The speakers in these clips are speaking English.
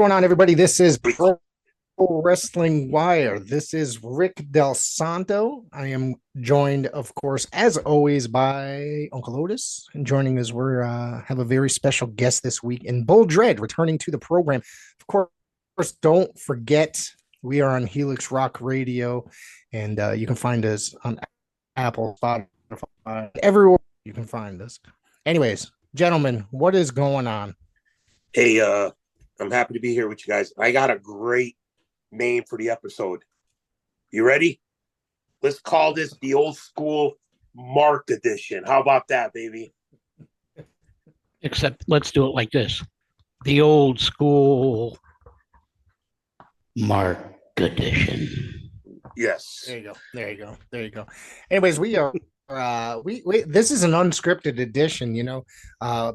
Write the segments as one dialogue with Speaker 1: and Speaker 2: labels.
Speaker 1: going on, everybody? This is Pro Wrestling Wire. This is Rick Del Santo. I am joined, of course, as always, by Uncle Otis. And joining us, we have a very special guest this week in Bull Dredd, returning to the program. Of course, don't forget we are on Helix Rock Radio, and you can find us on Apple, Spotify, everywhere you can find us. Anyways, gentlemen, what is going on?
Speaker 2: Hey, I'm happy to be here with you guys. I got a great name for the episode. You ready? Let's call this the old school Mark edition. How about that, baby?
Speaker 3: Except let's do it like this. The old school Mark edition.
Speaker 2: Yes.
Speaker 1: There you go. Anyways, we are we this is an unscripted edition,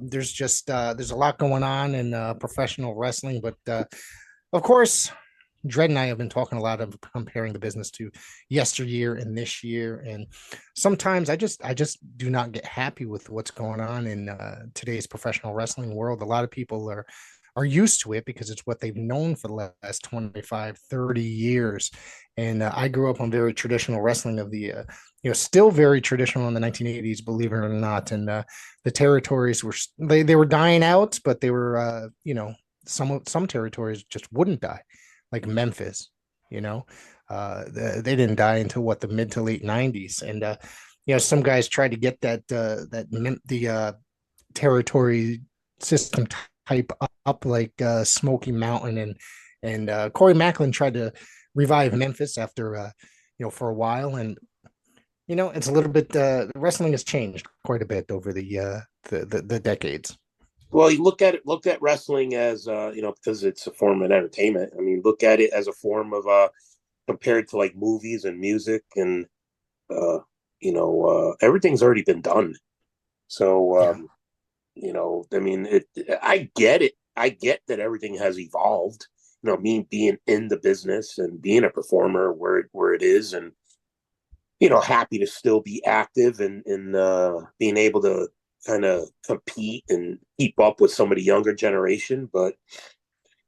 Speaker 1: there's a lot going on in professional wrestling, but of course Dredd and I have been talking a lot of comparing the business to yesteryear and this year, and sometimes I just do not get happy with what's going on in today's professional wrestling world. A lot of people are used to it because it's what they've known for the last 25, 30 years. And I grew up on very traditional wrestling of the, still very traditional in the 1980s, believe it or not. And the territories they were dying out, but they were, some territories just wouldn't die, like Memphis, they didn't die until the mid to late 90s. And, some guys tried to get the territory system type up like Smoky Mountain, and Corey Macklin tried to revive Memphis after for a while, and it's a little bit wrestling has changed quite a bit over the decades.
Speaker 2: Well, you look at wrestling as because it's a form of entertainment. I mean, look at it as a form of compared to like movies and music, and everything's already been done. So I mean, I get it. I get that everything has evolved. Me being in the business and being a performer where it is, and happy to still be active and being able to kind of compete and keep up with some of the younger generation. But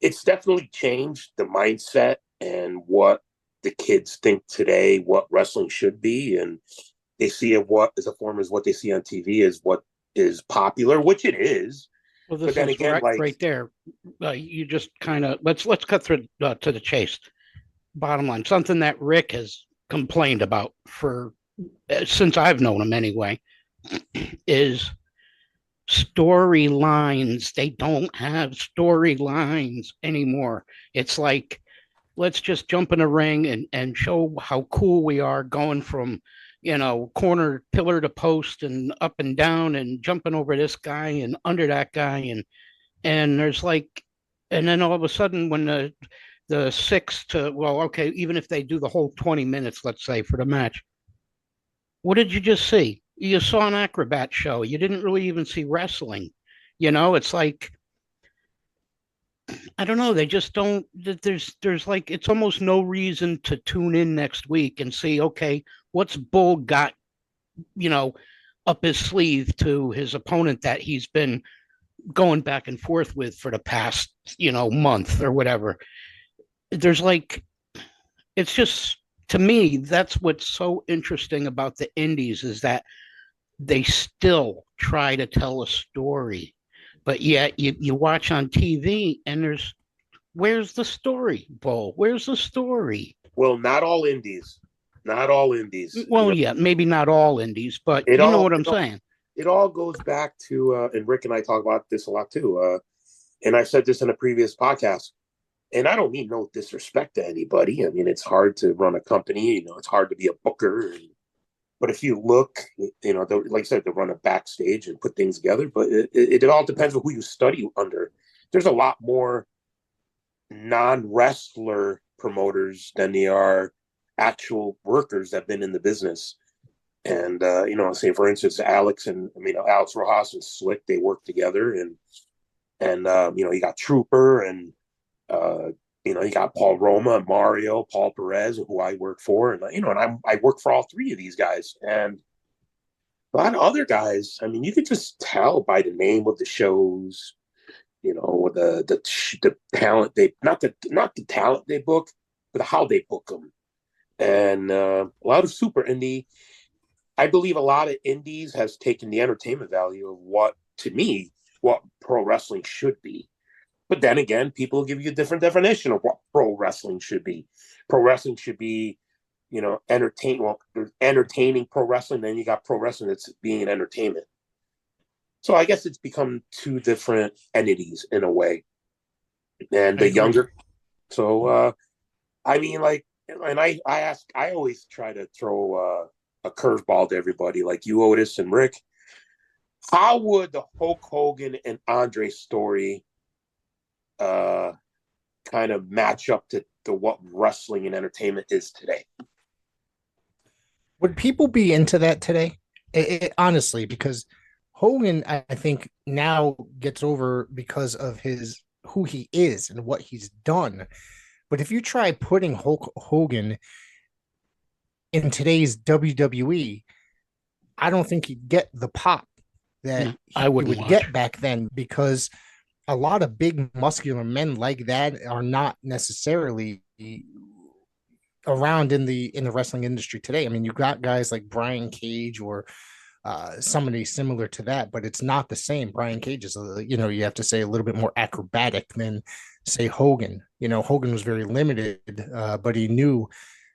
Speaker 2: it's definitely changed the mindset and what the kids think today, what wrestling should be, and they see it what they see on TV is what is popular, which it is.
Speaker 3: Well, this is again, right there. You just kind of let's cut through to the chase. Bottom line, something that Rick has complained about for since I've known him anyway, is storylines. They don't have storylines anymore. It's like, let's just jump in a ring and show how cool we are, going from corner pillar to post and up and down and jumping over this guy and under that guy, and there's like, and then all of a sudden when the 6 to, well, okay, even if they do the whole 20 minutes, let's say, for the match, what did you just see? You saw an acrobat show. You didn't really even see wrestling. It's like, I don't know. They just don't. There's like, it's almost no reason to tune in next week and see, okay, what's Bull got, up his sleeve to his opponent that he's been going back and forth with for the past, month or whatever. There's like, it's just, to me, that's what's so interesting about the indies, is that they still try to tell a story. But yet you watch on TV and where's the story, Bull? Where's the story?
Speaker 2: Well, not all indies.
Speaker 3: Well, yeah, maybe not all indies, but you know what I'm saying.
Speaker 2: It all goes back to, and Rick and I talk about this a lot too. And I said this in a previous podcast, and I don't mean no disrespect to anybody. I mean, it's hard to run a company, it's hard to be a booker. But if you look, like I said, to run a backstage and put things together, but it all depends on who you study under. There's a lot more non-wrestler promoters than there are actual workers that have been in the business. And, say, for instance, Alex Rojas and Slick, they work together. And you got Trooper and, you got Paul Roma and Mario, Paul Perez, who I work for. And, I work for all three of these guys. And a lot of other guys, I mean, you could just tell by the name of the shows, the talent they not the talent they book, but how they book them, and a lot of super indie. I believe a lot of indies has taken the entertainment value of what, to me, what pro wrestling should be. But then again, people give you a different definition of what pro wrestling should be. Pro wrestling should be, there's entertaining pro wrestling. Then you got pro wrestling that's being an entertainment. So I guess it's become two different entities in a way. And the younger, so I mean, like, and I always try to throw a curveball to everybody, like you, Otis and Rick. How would the Hulk Hogan and Andre story kind of match up to what wrestling and entertainment is today?
Speaker 1: Would people be into that today? Honestly, because Hogan, I think, now gets over because of his who he is and what he's done. But if you try putting Hulk Hogan in today's WWE, I don't think he'd get the pop that
Speaker 3: I
Speaker 1: he
Speaker 3: wouldn't
Speaker 1: would
Speaker 3: watch.
Speaker 1: get back then, because a lot of big muscular men like that are not necessarily around in the wrestling industry today. I mean, you've got guys like Brian Cage or somebody similar to that, but it's not the same. Brian Cage is, you have to say, a little bit more acrobatic than, say, Hogan. Hogan was very limited, but he knew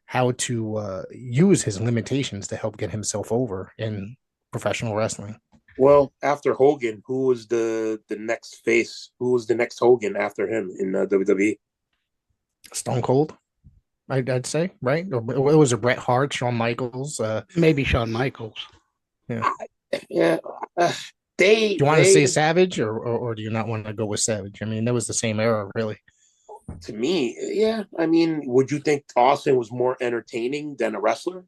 Speaker 1: how to use his limitations to help get himself over in professional wrestling.
Speaker 2: Well, after Hogan, who was the next face? Who was the next Hogan after him in WWE?
Speaker 1: Stone Cold, I'd say, right? Or it was a Bret Hart, Shawn Michaels.
Speaker 3: Maybe Shawn Michaels.
Speaker 2: Yeah. Do
Speaker 1: you want to say Savage, or do you not want to go with Savage? I mean, that was the same era, really.
Speaker 2: To me, yeah. I mean, would you think Austin was more entertaining than a wrestler?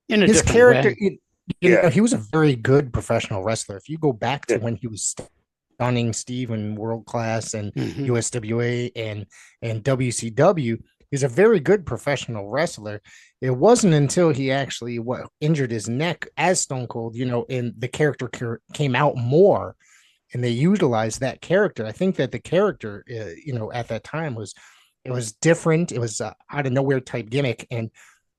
Speaker 3: In a
Speaker 1: His
Speaker 3: different
Speaker 1: character,
Speaker 3: way.
Speaker 1: he was a very good professional wrestler. If you go back to when he was Stunning Steve in World Class and USWA and WCW, he's a very good professional wrestler. It wasn't until he actually injured his neck as Stone Cold, and the character came out more, and they utilized that character. I think that the character, at that time it was different. It was out of nowhere type gimmick, and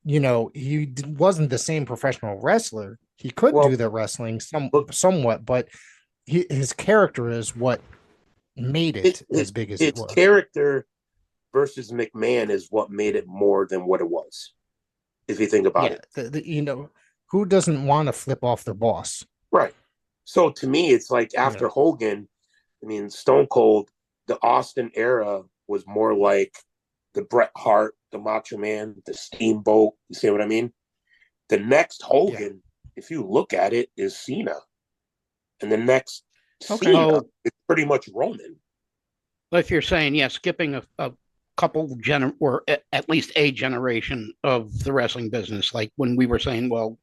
Speaker 1: he wasn't the same professional wrestler. He could do the wrestling somewhat, but his character is what made it as big as it was.
Speaker 2: His character versus McMahon is what made it more than what it was, if you think about
Speaker 1: it. Who doesn't want to flip off their boss?
Speaker 2: Right. So to me, it's like after Hogan, I mean, Stone Cold, the Austin era was more like the Bret Hart, the Macho Man, the Steamboat. You see what I mean? The next Hogan, if you look at it, is Cena. And the next Cena is pretty much Roman.
Speaker 3: But if you're saying, skipping a couple or at least a generation of the wrestling business, like when we were saying, well,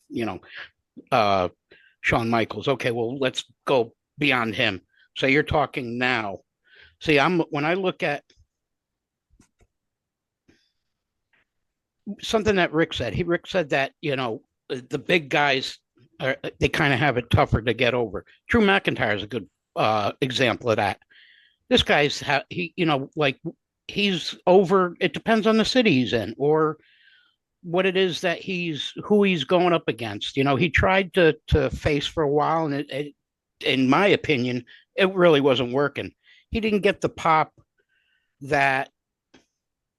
Speaker 3: Shawn Michaels. Okay, well, let's go beyond him. So you're talking now. See, when I look at something that Rick said that, the big guys they kind of have it tougher to get over. Drew McIntyre is a good example of that. This guy's he's over. It depends on the city he's in or what it is that who he's going up against. He tried to face for a while, and it, in my opinion, it really wasn't working. He didn't get the pop that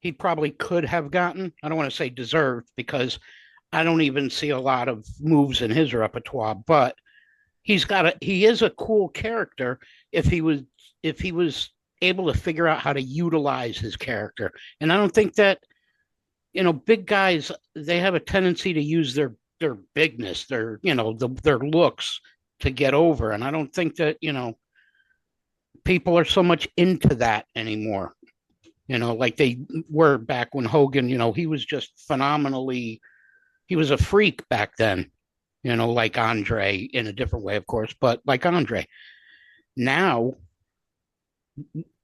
Speaker 3: he probably could have gotten. I don't want to say deserved, because I don't even see a lot of moves in his repertoire, but he is a cool character if he was able to figure out how to utilize his character. And I don't think that, big guys, they have a tendency to use their bigness, their looks to get over. And I don't think that, people are so much into that anymore, like they were back when Hogan, he was just phenomenally, he was a freak back then, like Andre, in a different way, of course, but like Andre. Now,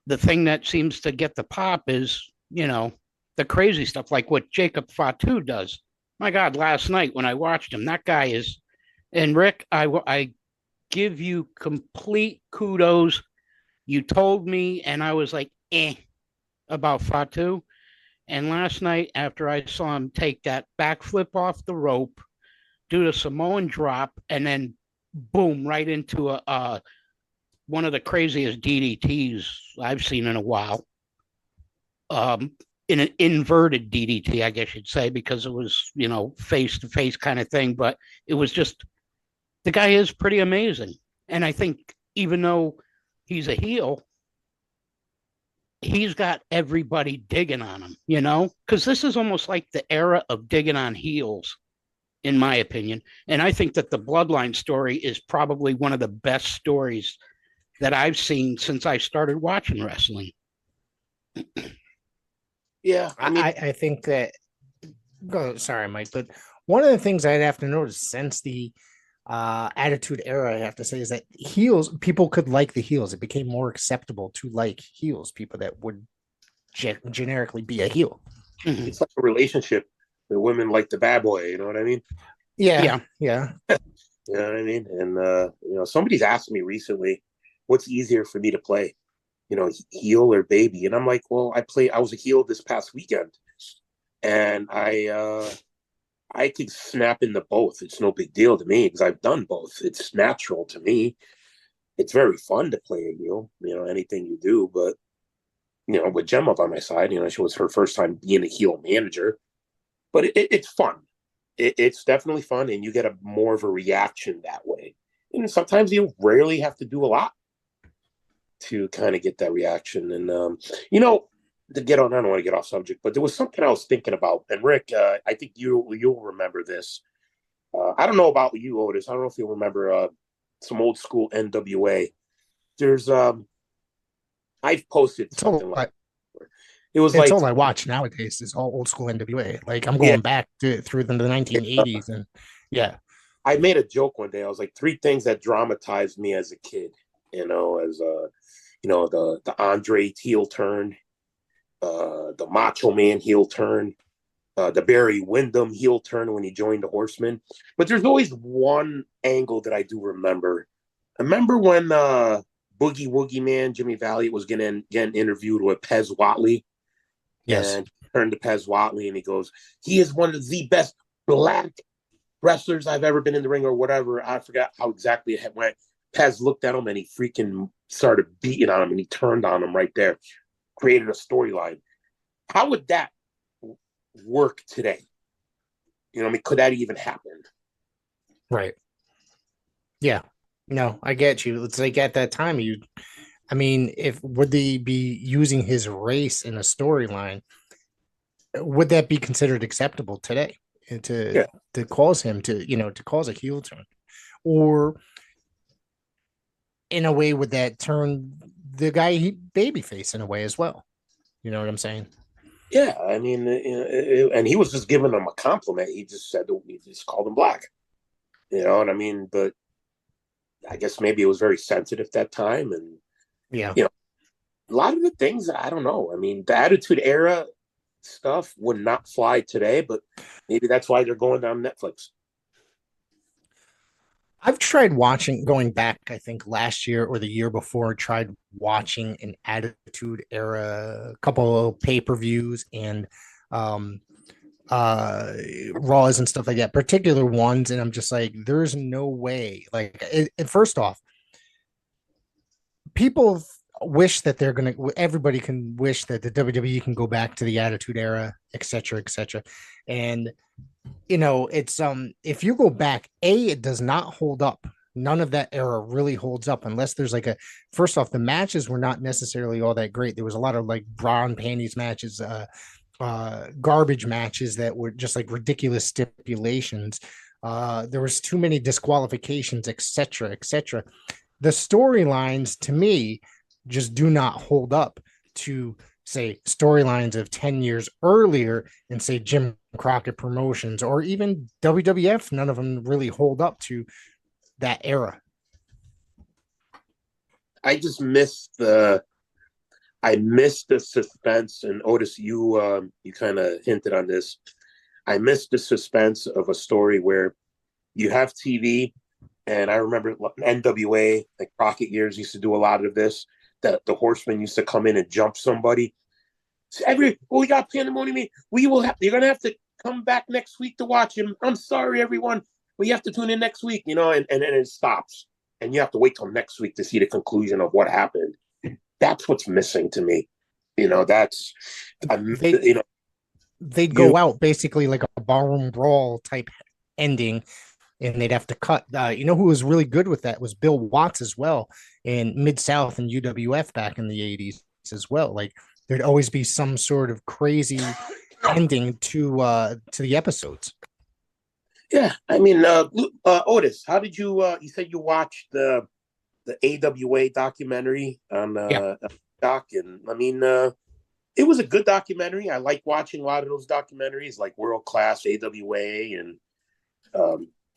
Speaker 3: the thing that seems to get the pop is, the crazy stuff, like what Jacob Fatu does. My God, last night when I watched him, that guy is, and Rick, I give you complete kudos. You told me, and I was like, about Fatu. And last night, after I saw him take that backflip off the rope, do the Samoan drop, and then boom, right into a one of the craziest DDTs I've seen in a while. In an inverted DDT, I guess you'd say, because it was, face to face kind of thing. But it was just, the guy is pretty amazing. And I think even though he's a heel, he's got everybody digging on him, because this is almost like the era of digging on heels, in my opinion. And I think that the Bloodline story is probably one of the best stories that I've seen since I started watching wrestling.
Speaker 2: Yeah,
Speaker 1: I think that. Sorry, Mike, but one of the things I'd have to notice since the Attitude Era, I have to say, is that people could like the heels. It became more acceptable to like heels, people that would generically be a heel.
Speaker 2: It's like a relationship. The women like the bad boy, you know what I mean?
Speaker 1: Yeah.
Speaker 2: You know what I mean? And somebody's asked me recently, what's easier for me to play, heel or baby? And I'm like, well, I was a heel this past weekend, and I could snap into both. It's no big deal to me because I've done both. It's natural to me. It's very fun to play a heel, anything you do. But, with Gemma by my side, she was her first time being a heel manager. But it's fun. It's definitely fun, and you get more of a reaction that way. And sometimes you rarely have to do a lot to kind of get that reaction. And, I don't want to get off subject, but there was something I was thinking about. And Rick, I think you'll remember this. I don't know about you, Otis. I don't know if you'll remember some old school NWA. There's I've posted something like it was
Speaker 1: it's
Speaker 2: like
Speaker 1: all I watch nowadays is all old school NWA. Like I'm going back through the 1980s, and
Speaker 2: I made a joke one day. I was like, 3 things that dramatized me as a kid. As the Andre heel turn. The Macho Man heel turn, the Barry Windham heel turn when he joined the Horsemen. But there's always one angle that I do remember. I remember when Boogie Woogie Man, Jimmy Valiant, was getting interviewed with Pez Watley.
Speaker 1: Yes.
Speaker 2: And he turned to Pez Watley and he goes, he is one of the best black wrestlers I've ever been in the ring, or whatever. I forgot how exactly it went. Pez looked at him and he freaking started beating on him, and he turned on him right there. Created a storyline. How would that work today? Could that even happen?
Speaker 1: Right. Yeah. No, I get you. It's like at that time, would they be using his race in a storyline? Would that be considered acceptable today? And to cause him to cause a heel turn, or in a way, would that turn the guy babyface in a way as well? You know what I'm saying?
Speaker 2: Yeah, I mean, and he was just giving them a compliment. He just he just called him black. You know what I mean? But I guess maybe it was very sensitive that time, and a lot of the things, I don't know. I mean, the Attitude Era stuff would not fly today, but maybe that's why they're going down Netflix.
Speaker 1: I've tried going back, I think last year or the year before, tried watching an Attitude Era, a couple of pay-per-views and Raws and stuff like that, particular ones. And I'm just like, there's no way. Like, first off, people wish that everybody can wish that the WWE can go back to the Attitude Era, etc., etc. And it's if you go back, it does not hold up. None of that era really holds up unless there's first off, the matches were not necessarily all that great. There was a lot of like bra and panties matches, garbage matches that were just like ridiculous stipulations. There was too many disqualifications, etc., etc. The storylines to me just do not hold up to, say, storylines of 10 years earlier and say Jim Crockett Promotions or even WWF. None of them really hold up to that era.
Speaker 2: I just missed the suspense. And Otis, you kind of hinted on this. I missed the suspense of a story where you have TV And I remember NWA, like Rocket Years, used to do a lot of this. The Horsemen used to come in and jump somebody. So we got Pandemonium. You're gonna have to come back next week to watch him. I'm sorry, everyone. We have to tune in next week, and it stops. And you have to wait till next week to see the conclusion of what happened. That's what's missing to me. That's
Speaker 1: they'd go out basically like a ballroom brawl type ending, and they'd have to cut. Who was really good with that was Bill Watts as well in Mid South and UWF back in the 80s as well. Like there'd always be some sort of crazy ending to the episodes.
Speaker 2: Yeah, I mean, Otis, how did you? You said you watched the AWA documentary on Doc, and I mean, it was a good documentary. I like watching a lot of those documentaries, like World Class AWA, and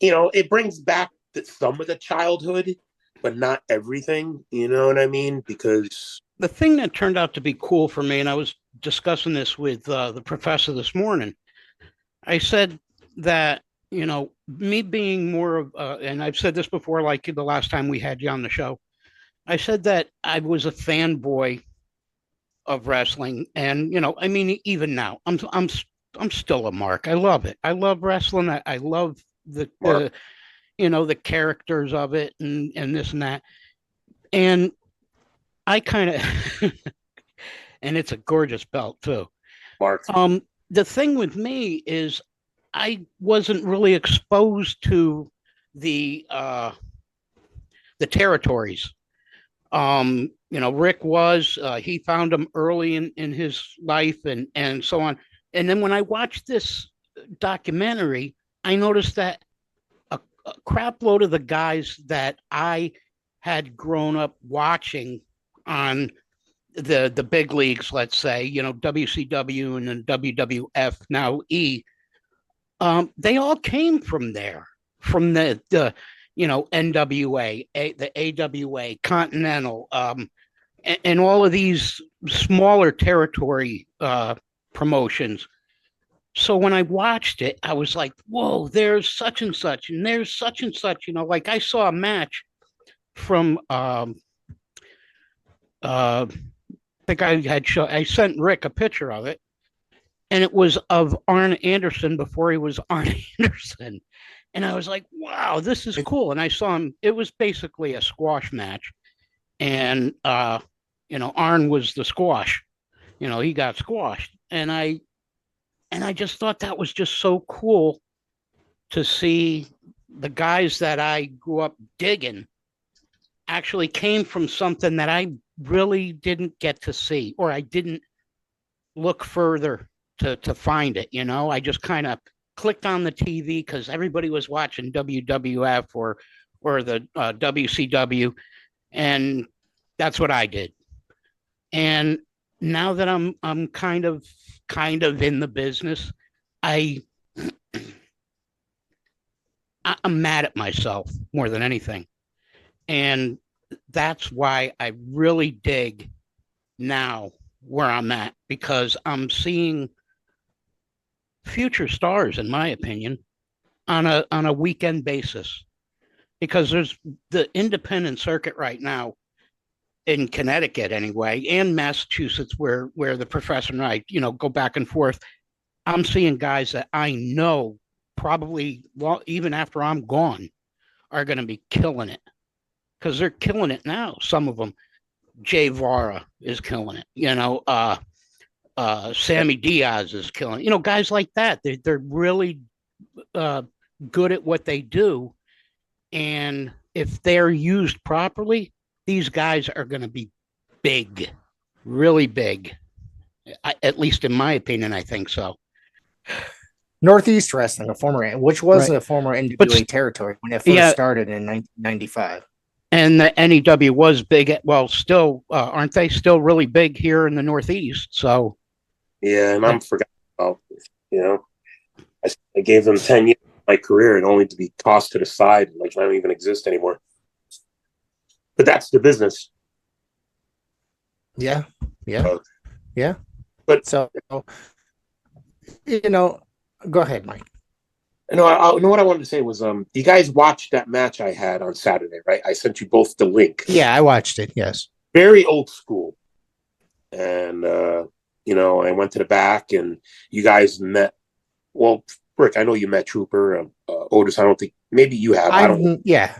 Speaker 2: it brings back some of the childhood, but not everything. You know what I mean? Because
Speaker 3: the thing that turned out to be cool for me, and I was discussing this with the professor this morning, I said that, me being more of, and I've said this before, like the last time we had you on the show, I said that I was a fanboy of wrestling, and I mean, even now, I'm still a mark. I love it. I love wrestling. I love the the characters of it, and this and that, and I kind of, and it's a gorgeous belt too.
Speaker 2: Mark,
Speaker 3: the thing with me is I wasn't really exposed to the territories. Rick was, he found them early in his life and so on. And then when I watched this documentary, I noticed that a crap load of the guys that I had grown up watching on the big leagues, let's say, WCW and then WWF, now E, they all came from there, from the NWA, the AWA, Continental, and all of these smaller territory promotions. So when I watched it, I was like, whoa, there's such and such, and there's such and such. Like I saw a match from I think I sent Rick a picture of it, and it was of Arn Anderson before he was Arn Anderson. And I was like, wow, this is cool. And I saw him, it was basically a squash match. And Arn was the squash. He got squashed. And I just thought that was just so cool to see the guys that I grew up digging actually came from something that I really didn't get to see, or I didn't look further to find it. I just kind of clicked on the TV because everybody was watching WWF or the WCW, and that's what I did. And now that I'm kind of in the business, I'm mad at myself more than anything, and that's why I really dig now where I'm at, because I'm seeing future stars, in my opinion, on a weekend basis. Because there's the independent circuit right now in Connecticut, anyway, and Massachusetts, where the professor and I, go back and forth. I'm seeing guys that I know probably, well, even after I'm gone, are going to be killing it, because they're killing it now. Some of them, Jay Vara is killing it. Sammy Diaz is killing. Guys like that. They're really good at what they do, and if they're used properly, these guys are going to be big, really big. At least in my opinion, I think so.
Speaker 1: Northeast Wrestling, which was
Speaker 3: Right.
Speaker 1: a former NWA territory when it first started in 1995.
Speaker 3: And the NEW was big. Well, still, aren't they still really big here in the Northeast? So.
Speaker 2: Yeah, and I'm forgotten about, I gave them 10 years of my career and only to be tossed to the side, like I don't even exist anymore. But that's the business.
Speaker 1: Yeah. Yeah.
Speaker 2: But
Speaker 1: so, go ahead, Mike.
Speaker 2: I know what I wanted to say was, you guys watched that match I had on Saturday, right? I sent you both the link.
Speaker 1: Yeah, I watched it. Yes.
Speaker 2: Very old school. And, I went to the back and you guys met. Well, Rick, I know you met Trooper. Otis, I don't think, maybe you have. I don't.
Speaker 1: Yeah,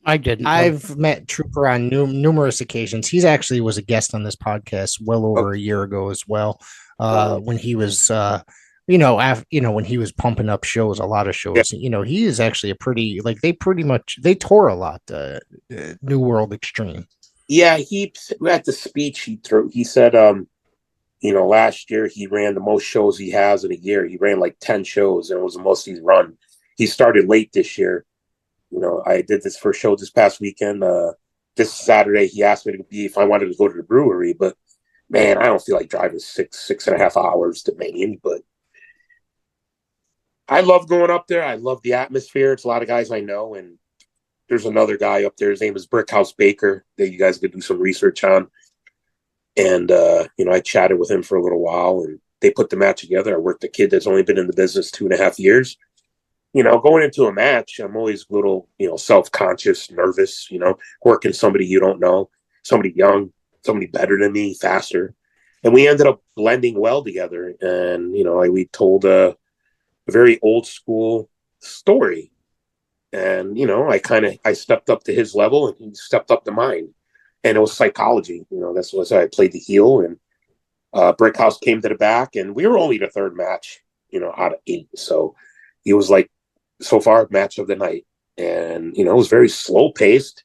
Speaker 3: I didn't.
Speaker 1: I've met Trooper on numerous occasions. He's actually was a guest on this podcast well over a year ago as well. When he was, when he was pumping up shows, a lot of shows.
Speaker 2: Yeah.
Speaker 1: He is actually a pretty like they tour a lot. New World Extreme.
Speaker 2: Yeah, he at the speech he threw. He said, last year he ran the most shows he has in a year. He ran like 10 shows, and it was the most he's run. He started late this year. I did this first show this past weekend. This Saturday, he asked me to be if I wanted to go to the brewery, but man, I don't feel like driving 6.5 hours to Maine. But I love going up there. I love the atmosphere. It's a lot of guys I know, and there's another guy up there. His name is Brickhouse Baker that you guys could do some research on. And I chatted with him for a little while, and they put the match together. I worked a kid that's only been in the business 2.5 years. Going into a match, I'm always a little, self-conscious, nervous, working somebody you don't know, somebody young, somebody better than me, faster. And we ended up blending well together. And, we told a very old school story. And, I stepped up to his level and he stepped up to mine. And it was psychology. That's what I played the heel. And Brickhouse came to the back, and we were only the third match, out of 8. So he was like, so far, match of the night. And, it was very slow paced,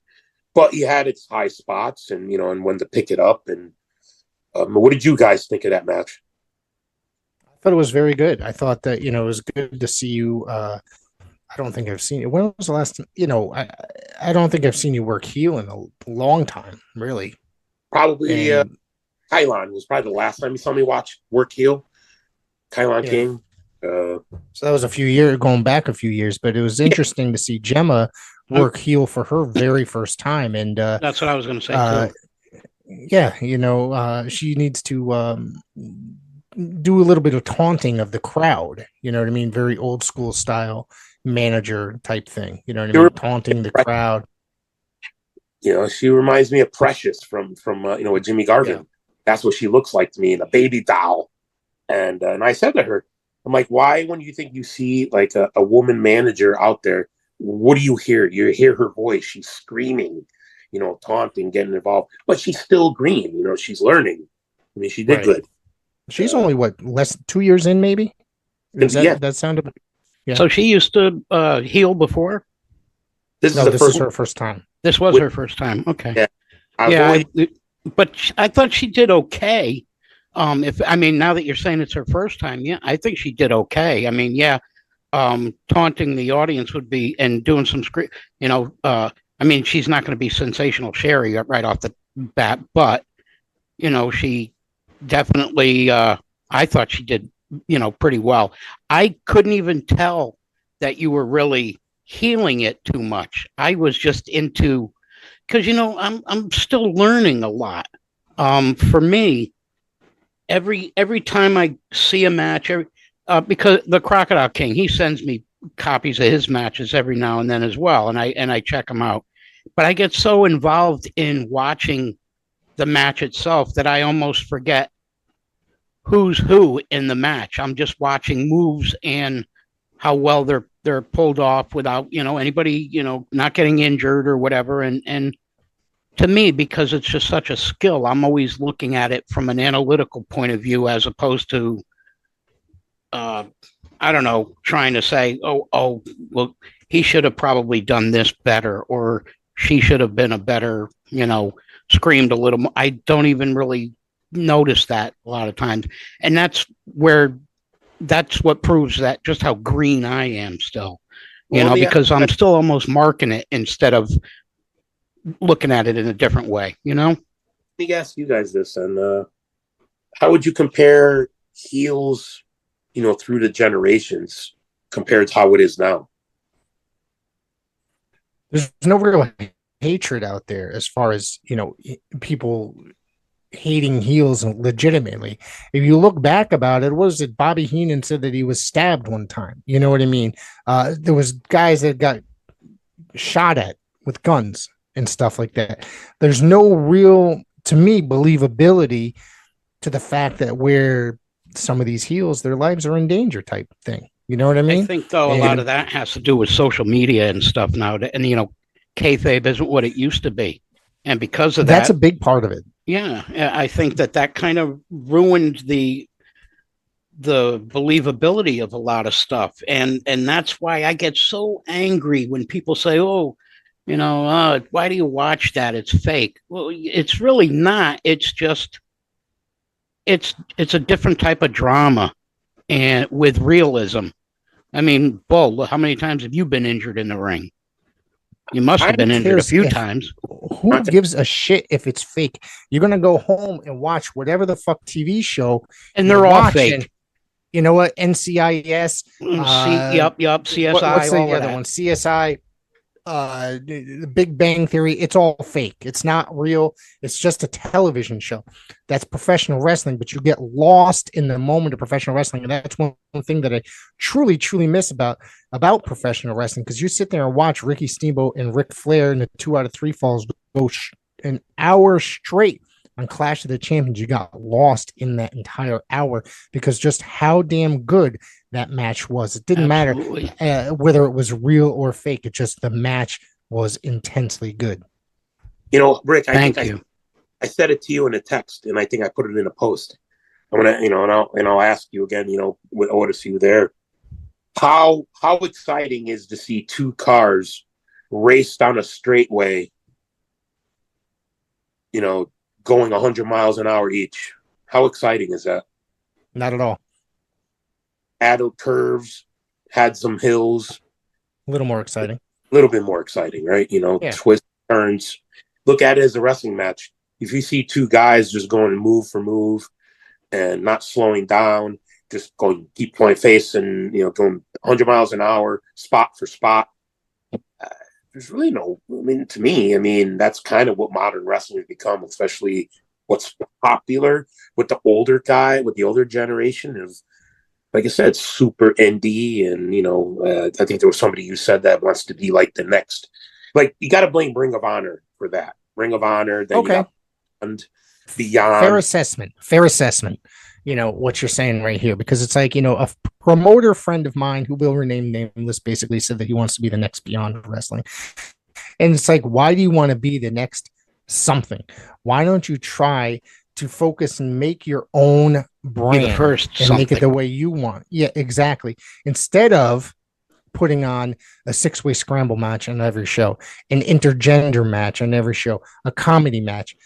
Speaker 2: but he had its high spots and when to pick it up. And what did you guys think of that match?
Speaker 1: I thought it was very good. I thought that, it was good to see you. I don't think I've seen it. When was the last time, I don't think I've seen you work heel in a long time, really.
Speaker 2: Probably Kylon was probably the last time you saw me watch work heel. Kylon King.
Speaker 1: So that was going back a few years, but it was interesting to see Gemma work heel for her very first time. And
Speaker 3: that's what I was going to say
Speaker 1: too. She needs to do a little bit of taunting of the crowd. You know what I mean? Very old school style manager type thing. You know what I mean? Taunting the crowd.
Speaker 2: She reminds me of Precious from with Jimmy Garvin. Yeah. That's what she looks like to me, in a baby doll. And I said to her, I'm like, why, when you think you see like a woman manager out there, what do you hear? You hear her voice. She's screaming, taunting, getting involved, but she's still green. She's learning. I mean, she did good.
Speaker 1: She's only less 2 years in, maybe. That sounded?
Speaker 3: Yeah. So she used to heel before.
Speaker 1: This is her first time.
Speaker 3: This was her first time. Okay. Yeah. But I thought she did okay. Now that you're saying it's her first time, yeah, I think she did okay. I mean, yeah, taunting the audience would be, and doing some script, she's not going to be sensational Sherry right off the bat, but she definitely, I thought she did, pretty well. I couldn't even tell that you were really healing it too much. I was just into, because I'm still learning a lot. For me, every time I see a match, because the Crocodile King, he sends me copies of his matches every now and then as well, and I check them out. But I get so involved in watching the match itself that I almost forget who's who in the match. I'm just watching moves and how well they're pulled off without anybody not getting injured or whatever. And to me, because it's just such a skill, I'm always looking at it from an analytical point of view, as opposed to trying to say, well, he should have probably done this better, or she should have been a better, screamed a little more. I don't even really notice that a lot of times. And that's what proves that just how green I am still, because I'm still almost marking it instead of looking at it in a different way, Let
Speaker 2: me ask you guys this, and how would you compare heels, through the generations compared to how it is now?
Speaker 1: There's no real hatred out there as far as, people hating heels legitimately. If you look back about it, what was it? Bobby Heenan said that he was stabbed one time. You know what I mean? There was guys that got shot at with guns and stuff like that. There's no real, to me, believability to the fact that where some of these heels, their lives are in danger type thing. You know what I
Speaker 3: I
Speaker 1: mean?
Speaker 3: think though a lot of
Speaker 1: And
Speaker 3: that has to do with social media and stuff now, and kayfabe isn't what it used to be, and because of
Speaker 1: that's a
Speaker 3: that,
Speaker 1: big part of it.
Speaker 3: yeah, I think that kind of ruined the believability of a lot of stuff, and that's why I get so angry when people say, "Oh, why do you watch that? It's fake." Well, it's really not. It's just it's a different type of drama and with realism. I mean, Bull, how many times have you been injured in the ring? You must have
Speaker 2: I
Speaker 3: been injured a
Speaker 1: Cares
Speaker 3: few
Speaker 1: if
Speaker 3: times,
Speaker 1: who gives a shit if it's fake? You're gonna go home and watch whatever the fuck TV show
Speaker 3: and
Speaker 1: you're
Speaker 3: they're all
Speaker 1: watching.
Speaker 3: fake.
Speaker 1: You know what? NCIS.
Speaker 3: Yep,
Speaker 1: What's
Speaker 3: CSI,
Speaker 1: the
Speaker 3: all of
Speaker 1: other
Speaker 3: that.
Speaker 1: one? CSI. The Big Bang Theory. It's all fake. It's not real. It's just a television show. That's professional wrestling, but you get lost in the moment of professional wrestling, and that's one thing that I truly, truly miss about professional wrestling. Because you sit there and watch Ricky Steamboat and Ric Flair in the 2 out of 3 falls go an hour straight on Clash of the Champions. You got lost in that entire hour because just how damn good that match was. It didn't
Speaker 3: Absolutely.
Speaker 1: matter whether it was real or fake. It just the match was intensely good.
Speaker 2: Rick,
Speaker 3: Thank you.
Speaker 2: I said it to you in a text, and I think I put it in a post. I'm gonna, and I'll ask you again, with Otis, you there. How exciting is to see two cars race down a straightway, going 100 miles an hour each? How exciting is that?
Speaker 1: Not at all.
Speaker 2: Added curves, had some hills.
Speaker 1: A little more exciting.
Speaker 2: A little bit more exciting, right?
Speaker 1: Yeah.
Speaker 2: Twists, turns. Look at it as a wrestling match. If you see two guys just going move for move and not slowing down, just keep going face and, going 100 miles an hour, spot for spot, there's really to me, that's kind of what modern wrestling has become, especially what's popular with the older generation is, like I said, super ND. And, I think there was somebody who said that wants to be like the next, like, you got to blame Ring of Honor for that. Ring of Honor, then
Speaker 1: okay.
Speaker 2: You got Beyond.
Speaker 1: Fair assessment. What you're saying right here, because it's like, a promoter friend of mine who will remain nameless basically said that he wants to be the next Beyond Wrestling. And it's like, why do you want to be the next something? Why don't you try to focus and make your own brand and make it the way you want? Yeah, exactly. Instead of putting on a 6-way scramble match on every show, an intergender match on every show, a comedy match,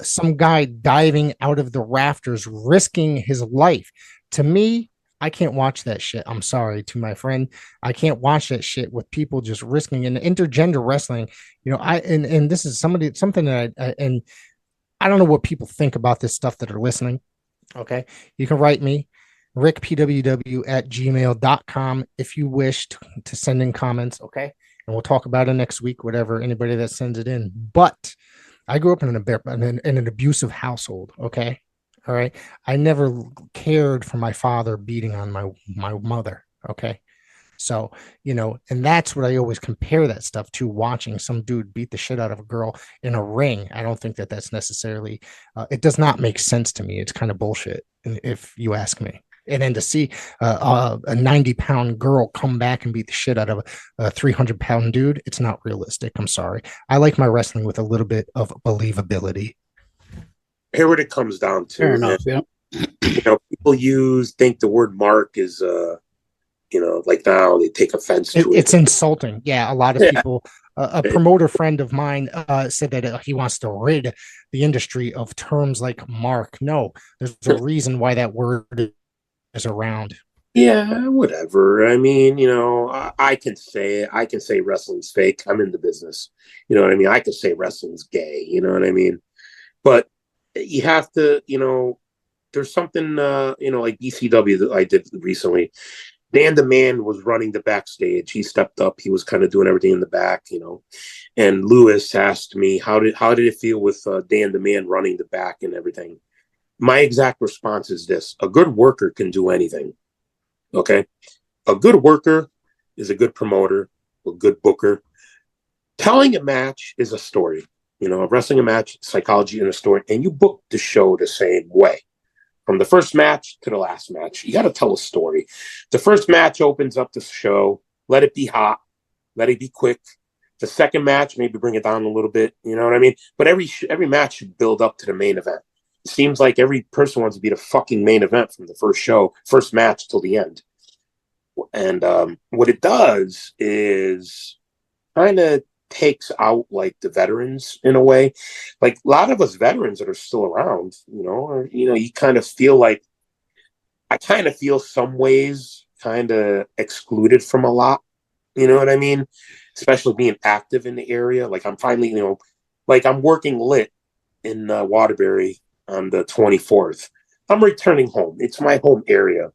Speaker 1: some guy diving out of the rafters, risking his life. To me, I can't watch that shit. I'm sorry to my friend. I can't watch that shit with people just risking in intergender wrestling. And this is something that and I don't know what people think about this stuff that are listening. Okay. You can write me, rickpww@gmail.com if you wish to send in comments. Okay. And we'll talk about it next week, whatever, anybody that sends it in. But I grew up in an abusive household. Okay. All right. I never cared for my father beating on my mother. Okay. So, and that's what I always compare that stuff to, watching some dude beat the shit out of a girl in a ring. I don't think that that's necessarily, it does not make sense to me. It's kind of bullshit, if you ask me. And then to see a 90-pound girl come back and beat the shit out of a 300-pound dude, it's not realistic. I'm sorry. I like my wrestling with a little bit of believability.
Speaker 2: Here what it comes down to.
Speaker 3: Fair enough, yeah.
Speaker 2: People think the word mark is like now they take offense to it.
Speaker 1: It's insulting. Yeah, a lot of people. A promoter friend of mine said that he wants to rid the industry of terms like mark. No, there's a reason why that word is around.
Speaker 2: Yeah, whatever. I can say it. I can say wrestling's fake. I'm in the business. You know what I mean? I can say wrestling's gay. You know what I mean? But you have to, there's something, like BCW that I did recently. Dan the Man was running the backstage. He stepped up. He was kind of doing everything in the back, you know. And Lewis asked me, how did it feel with Dan the Man running the back and everything? My exact response is this: a good worker can do anything. Okay, a good worker is a good promoter, a good booker. Telling a match is a story. You know, wrestling a match, psychology in a story, and you book the show the same way. From the first match to the last match, you got to tell a story. The first match opens up the show. Let it be hot. Let it be quick. The second match, maybe bring it down a little bit. You know what I mean? But every match should build up to the main event. It seems like every person wants to be the fucking main event from the first match till the end. And what it does is kind of takes out like the veterans in a way. Like a lot of us veterans that are still around, you kind of feel like, I kind of feel some ways kind of excluded from a lot. You know what I mean? Especially being active in the area. Like I'm finally, like I'm working lit in Waterbury on the 24th. I'm returning home. It's my home area.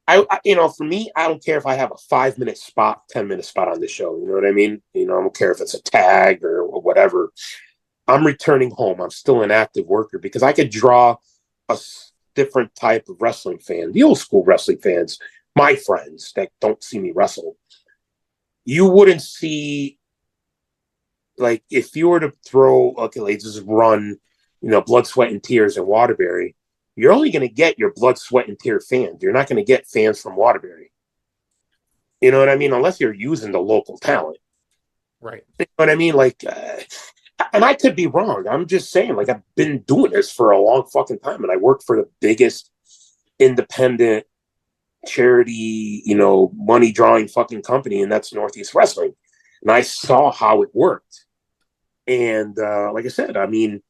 Speaker 2: For me, I don't care if I have a 5-minute spot, 10-minute spot on the show. You know what I mean? I don't care if it's a tag or whatever. I'm returning home. I'm still an active worker because I could draw a different type of wrestling fan. The old school wrestling fans, my friends that don't see me wrestle. You wouldn't see, like, if you were to throw, okay, let's just run, Blood, Sweat, and Tears in Waterbury, you're only going to get your blood, sweat, and tear fans. You're not going to get fans from Waterbury. You know what I mean? Unless you're using the local talent.
Speaker 1: Right.
Speaker 2: You know what I mean? Like, and I could be wrong. I'm just saying, like, I've been doing this for a long fucking time, and I work for the biggest independent charity, money drawing fucking company, and that's Northeast Wrestling. And I saw how it worked. And like I said, I mean,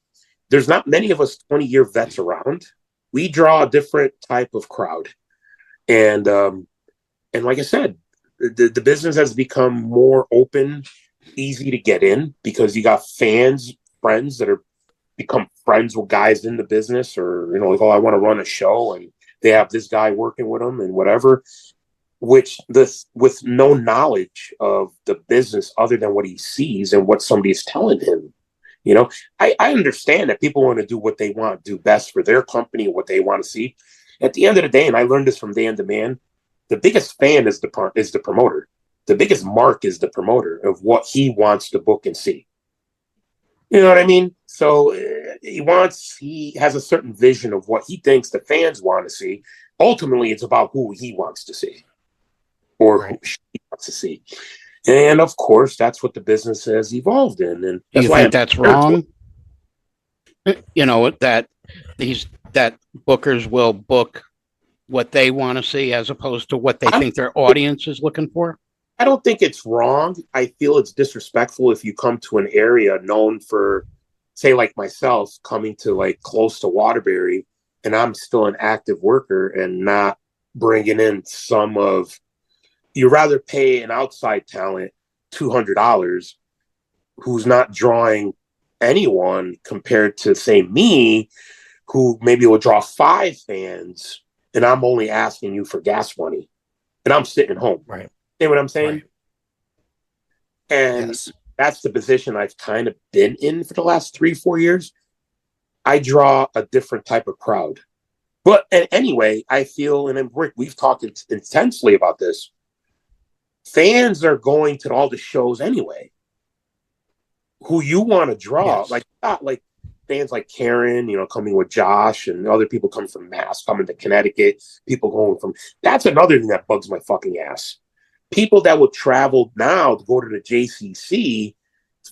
Speaker 2: there's not many of us 20-year vets around. We draw a different type of crowd. And like I said, the business has become more open, easy to get in because you got fans, friends that are become friends with guys in the business, or, like, oh, I want to run a show and they have this guy working with them and whatever, which with no knowledge of the business other than what he sees and what somebody's telling him. I understand that people want to do what they want to do best for their company, what they want to see. At the end of the day, and I learned this from Dan the Man, the biggest fan is the promoter. The biggest mark is the promoter of what he wants to book and see. You know what I mean? So he has a certain vision of what he thinks the fans want to see. Ultimately, it's about who he wants to see or who she wants to see. And of course, that's what the business has evolved in. And
Speaker 3: do you think that's wrong? That bookers will book what they want to see as opposed to what they think their audience is looking for?
Speaker 2: I don't think it's wrong. I feel it's disrespectful if you come to an area known for, say, like myself, coming to like close to Waterbury, and I'm still an active worker and not bringing in you rather pay an outside talent $200 who's not drawing anyone compared to, say, me, who maybe will draw 5 fans, and I'm only asking you for gas money, and I'm sitting home.
Speaker 1: Right.
Speaker 2: You know what I'm saying?
Speaker 1: Right.
Speaker 2: And
Speaker 1: yes.
Speaker 2: That's the position I've kind of been in for the last 3-4 years. I draw a different type of crowd. But anyway, I feel, and Rick, we've talked intensely about this, fans are going to all the shows anyway. Who you want to draw,
Speaker 1: yes.
Speaker 2: like fans like Karen, coming with Josh, and other people coming from Mass, coming to Connecticut, people going from, that's another thing that bugs my fucking ass. People that would travel now to go to the JCC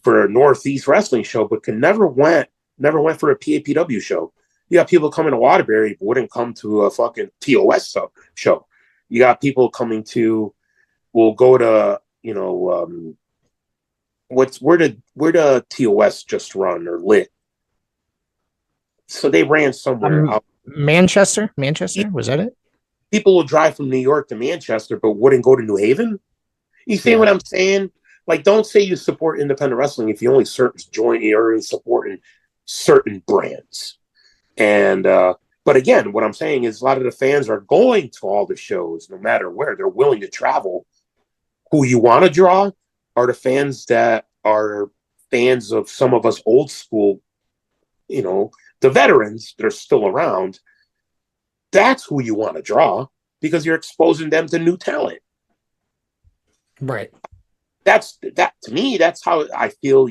Speaker 2: for a Northeast wrestling show, but never went for a PAPW show. You got people coming to Waterbury, but wouldn't come to a fucking TOS show. You got people coming to, will go to, where the TOS just run or lit? So they ran somewhere out.
Speaker 1: Manchester, was that it?
Speaker 2: People will drive from New York to Manchester, but wouldn't go to New Haven. You see what I'm saying? Like, don't say you support independent wrestling if you only supporting certain brands. And but But again, what I'm saying is a lot of the fans are going to all the shows, no matter where. They're willing to travel. Who you want to draw are the fans that are fans of some of us old school, the veterans that are still around. That's who you want to draw because you're exposing them to new talent.
Speaker 1: Right.
Speaker 2: That to me, that's how I feel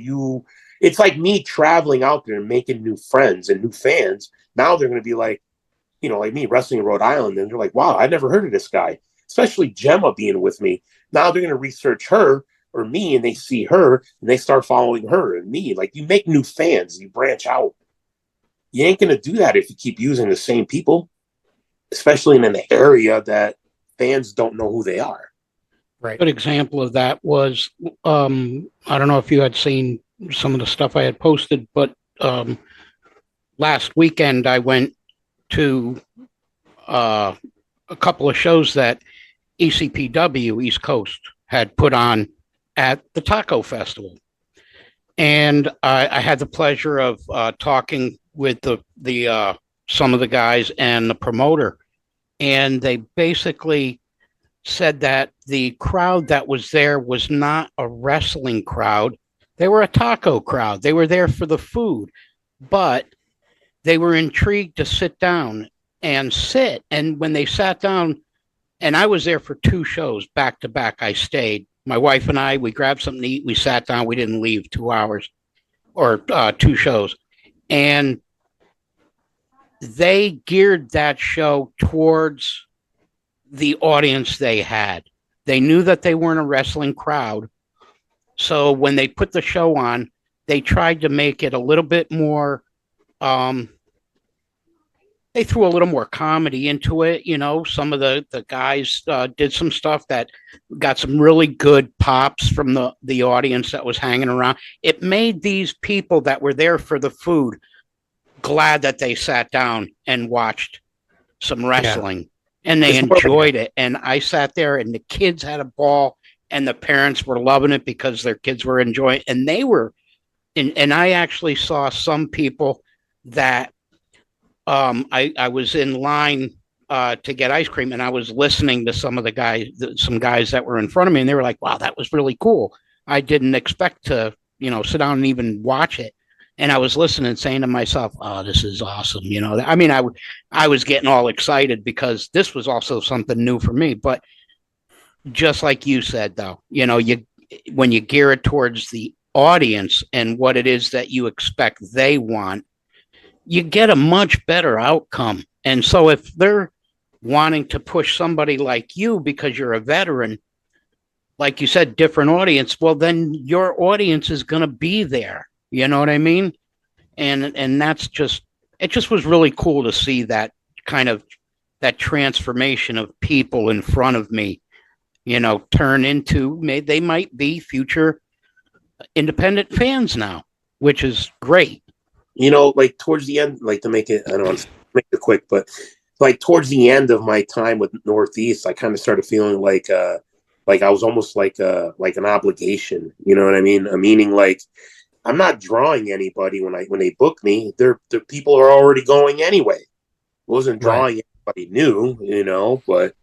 Speaker 2: it's like me traveling out there and making new friends and new fans. Now they're going to be like, like me wrestling in Rhode Island, and they're like, wow, I never heard of this guy, especially Gemma being with me. Now they're going to research her or me, and they see her and they start following her and me. Like, you make new fans, you branch out. You ain't going to do that if you keep using the same people, especially in an area that fans don't know who they are.
Speaker 1: Right.
Speaker 3: Good example of that was, I don't know if you had seen some of the stuff I had posted, but last weekend I went to a couple of shows that ECPW East Coast had put on at the Taco Festival. And I had the pleasure of talking with the some of the guys and the promoter. And they basically said that the crowd that was there was not a wrestling crowd. They were a taco crowd. They were there for the food, but they were intrigued to sit down and sit. And when they sat down, and I was there for 2 shows back to back, I stayed. My wife and I, we grabbed something to eat. We sat down. We didn't leave 2 hours or 2 shows. And they geared that show towards the audience they had. They knew that they weren't a wrestling crowd. So when they put the show on, they tried to make it a little bit more, they threw a little more comedy into it. Some of the guys did some stuff that got some really good pops from the audience that was hanging around. It made these people that were there for the food glad that they sat down and watched some wrestling. Yeah. And they enjoyed it. And I sat there and the kids had a ball and the parents were loving it because their kids were enjoying it. And they were, and I actually saw some people that I was in line to get ice cream, and I was listening to some guys that were in front of me, and they were like, wow, that was really cool. I didn't expect to, sit down and even watch it. And I was listening, saying to myself, "Oh, this is awesome!" I mean, I was getting all excited because this was also something new for me. But just like you said, though, when you gear it towards the audience and what it is that you expect they want, you get a much better outcome. And so, if they're wanting to push somebody like you because you're a veteran, like you said, different audience, well, then your audience is going to be there. You know what I mean? And that's it just was really cool to see that kind of that transformation of people in front of me, turn into, they might be future independent fans now, which is great.
Speaker 2: Like towards the end, like to make it, I don't want to make it quick, but like towards the end of my time with Northeast, I kind of started feeling like I was almost like an obligation. You know what I mean? Meaning like, I'm not drawing anybody when they book me. The people are already going anyway. I wasn't drawing anybody new, but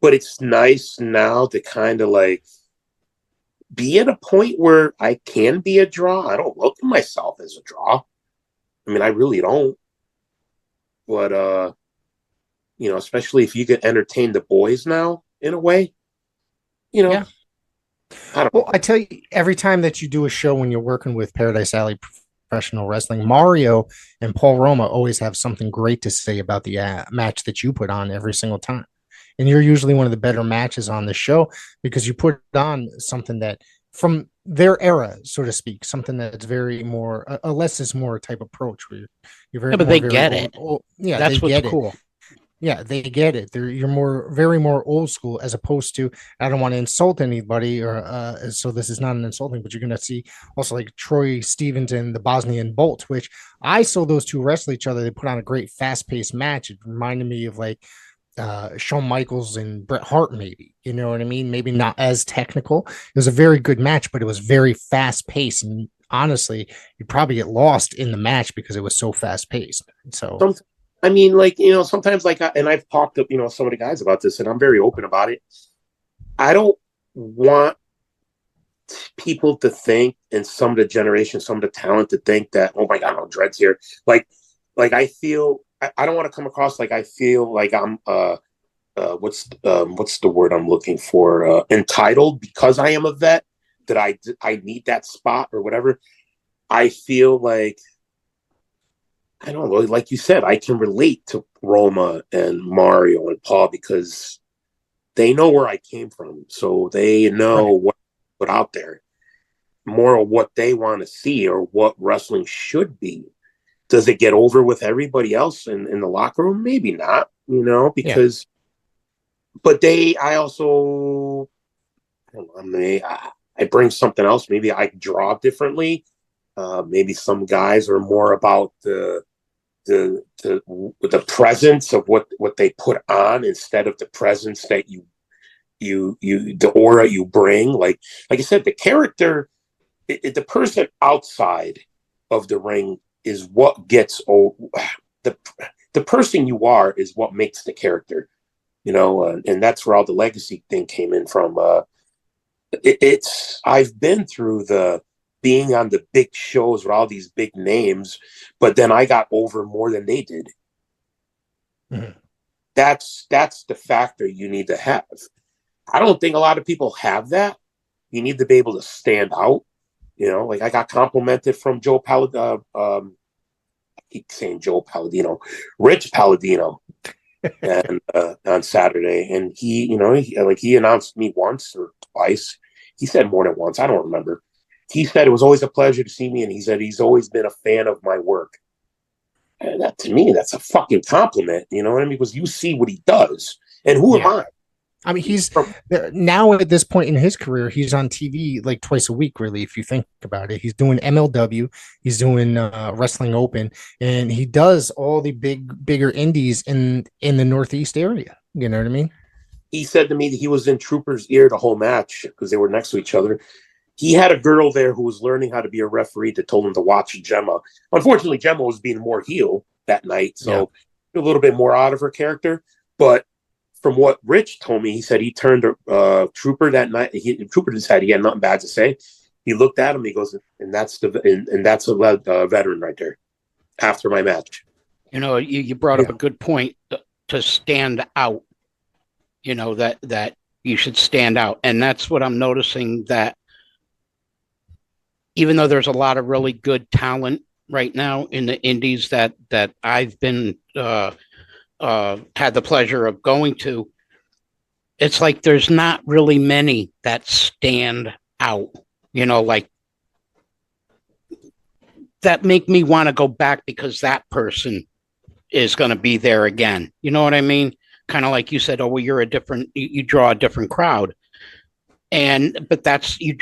Speaker 2: it's nice now to kind of like be at a point where I can be a draw. I don't look at myself as a draw. I mean, I really don't. But especially if you can entertain the boys now in a way,
Speaker 1: Yeah. I tell you, every time that you do a show when you're working with Paradise Alley Professional Wrestling, Mario and Paul Roma always have something great to say about the match that you put on every single time. And you're usually one of the better matches on the show because you put on something that from their era, so to speak, something that's very more a less is more type approach where you're very,
Speaker 3: but they get it.
Speaker 1: Yeah,
Speaker 3: that's what's cool.
Speaker 1: Yeah, they get it. You're very more old school as opposed to, I don't want to insult anybody or so this is not an insulting, but you're going to see also like Troy Stevens and the Bosnian Bolt, which I saw those two wrestle each other. They put on a great fast paced match. It reminded me of like Shawn Michaels and Bret Hart, maybe, you know what I mean? Maybe not as technical. It was a very good match, but it was very fast paced. And honestly, you'd probably get lost in the match because it was so fast paced. So,
Speaker 2: I mean, like, sometimes, like, and I've talked to, some of the guys about this, and I'm very open about it. I don't want people to think, and some of the generation, some of the talent to think that, oh my God, no, Dredd's here. I feel, I don't want to come across like I feel like I'm, what's the word I'm looking for? Entitled because I am a vet, that I need that spot or whatever. I feel like, I don't know, like you said, I can relate to Roma and Mario and Paul because they know where I came from. So they know
Speaker 1: right.
Speaker 2: what I put out there, more of what they want to see or what wrestling should be. Does it get over with everybody else in the locker room? Maybe not,
Speaker 1: Yeah.
Speaker 2: because, but I also, I don't know, I bring something else. Maybe I draw differently. Maybe some guys are more about the presence of what they put on instead of the presence that you the aura you bring. Like I said, the character, the person outside of the ring is what gets the the person you are is what makes the character. And that's where all the legacy thing came in from. It's I've been through the being on the big shows with all these big names, but then I got over more than they did.
Speaker 1: Mhm.
Speaker 2: That's the factor you need to have. I don't think a lot of people have that. You need to be able to stand out. Like I got complimented from Joe Palladino. I keep saying Joe Palladino, Rich Palladino, and on Saturday, and he announced me once or twice. He said more than once. I don't remember. He said it was always a pleasure to see me, and he said he's always been a fan of my work. And that to me, that's a fucking compliment. You know what I mean? Because you see what he does, and who am
Speaker 1: Yeah.
Speaker 2: I?
Speaker 1: I mean, he's now at this point in his career, he's on TV like twice a week, really, if you think about it. He's doing MLW, he's doing Wrestling Open, and he does all the bigger indies in the Northeast area. You know what I mean?
Speaker 2: He said to me that he was in Trooper's ear the whole match because they were next to each other. He had a girl there who was learning how to be a referee that told him to watch Gemma. Unfortunately, Gemma was being more heel that night, so a little bit more out of her character. But from what Rich told me, he said he turned Trooper that night. Trooper decided he had nothing bad to say. He looked at him. He goes, and that's a veteran right there. After my match,
Speaker 3: You brought up a good point to stand out. That you should stand out, and that's what I'm noticing. That even though there's a lot of really good talent right now in the indies that I've been had the pleasure of going to, it's like there's not really many that stand out, like that make me want to go back because that person is going to be there again. You know what I mean? Kind of like you said, oh, well, you draw a different crowd. But that's, you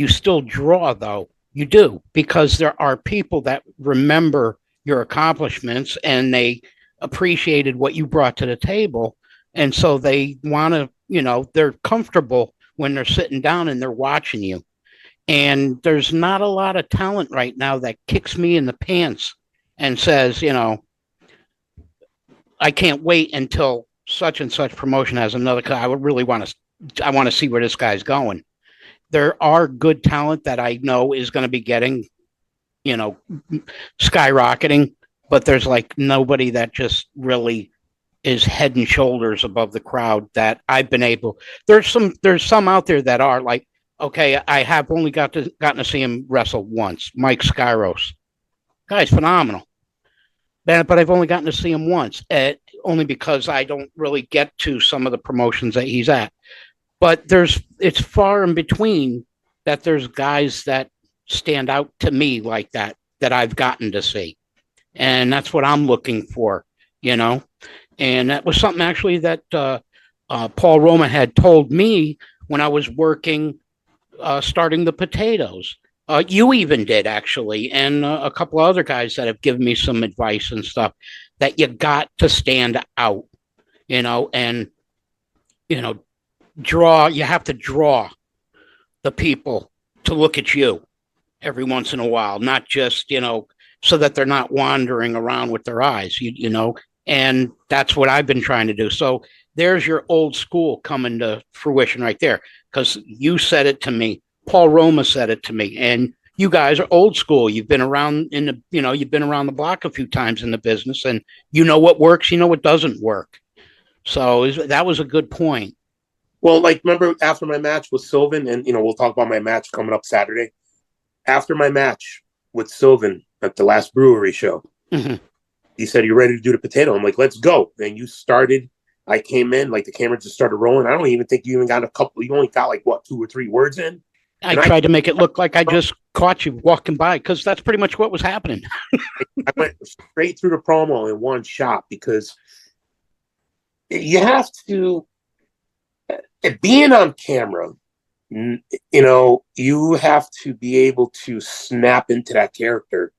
Speaker 3: still draw though. You do, because there are people that remember your accomplishments and they appreciated what you brought to the table. And so they want to, they're comfortable when they're sitting down and they're watching you. And there's not a lot of talent right now that kicks me in the pants and says, I can't wait until such and such promotion has another. Cause I want to see where this guy's going. There are good talent that I know is going to be getting, skyrocketing, but there's like nobody that just really is head and shoulders above the crowd that I've been able. There's some out there that are like, okay, I have only gotten to see him wrestle once. Mike Skyros, guy's phenomenal, but I've only gotten to see him once, only because I don't really get to some of the promotions that he's at. But it's far in between that there's guys that stand out to me like that I've gotten to see, and that's what I'm looking for, And that was something actually that Paul Roma had told me when I was working, starting the potatoes. You even did actually, and a couple of other guys that have given me some advice and stuff, that you got to stand out, and you have to draw the people to look at you every once in a while, not just, so that they're not wandering around with their eyes, and that's what I've been trying to do. So there's your old school coming to fruition right there, because you said it to me. Paul Roma said it to me, and you guys are old school. You've been around you've been around the block a few times in the business, and you know what works, you know what doesn't work. So that was a good point.
Speaker 2: Well, like, remember after my match with Sylvan, and we'll talk about my match coming up Saturday. After my match with Sylvan at the last brewery show, he said, "You ready to do the potato?" I'm like, "Let's go." And you started. I came in, like the camera just started rolling. I don't even think you even got a couple. You only got like 2 or 3 words in.
Speaker 3: I tried to make it look like I just caught you walking by, because that's pretty much what was happening.
Speaker 2: I went straight through the promo in one shot, because you have to, being on camera, you have to be able to snap into that character.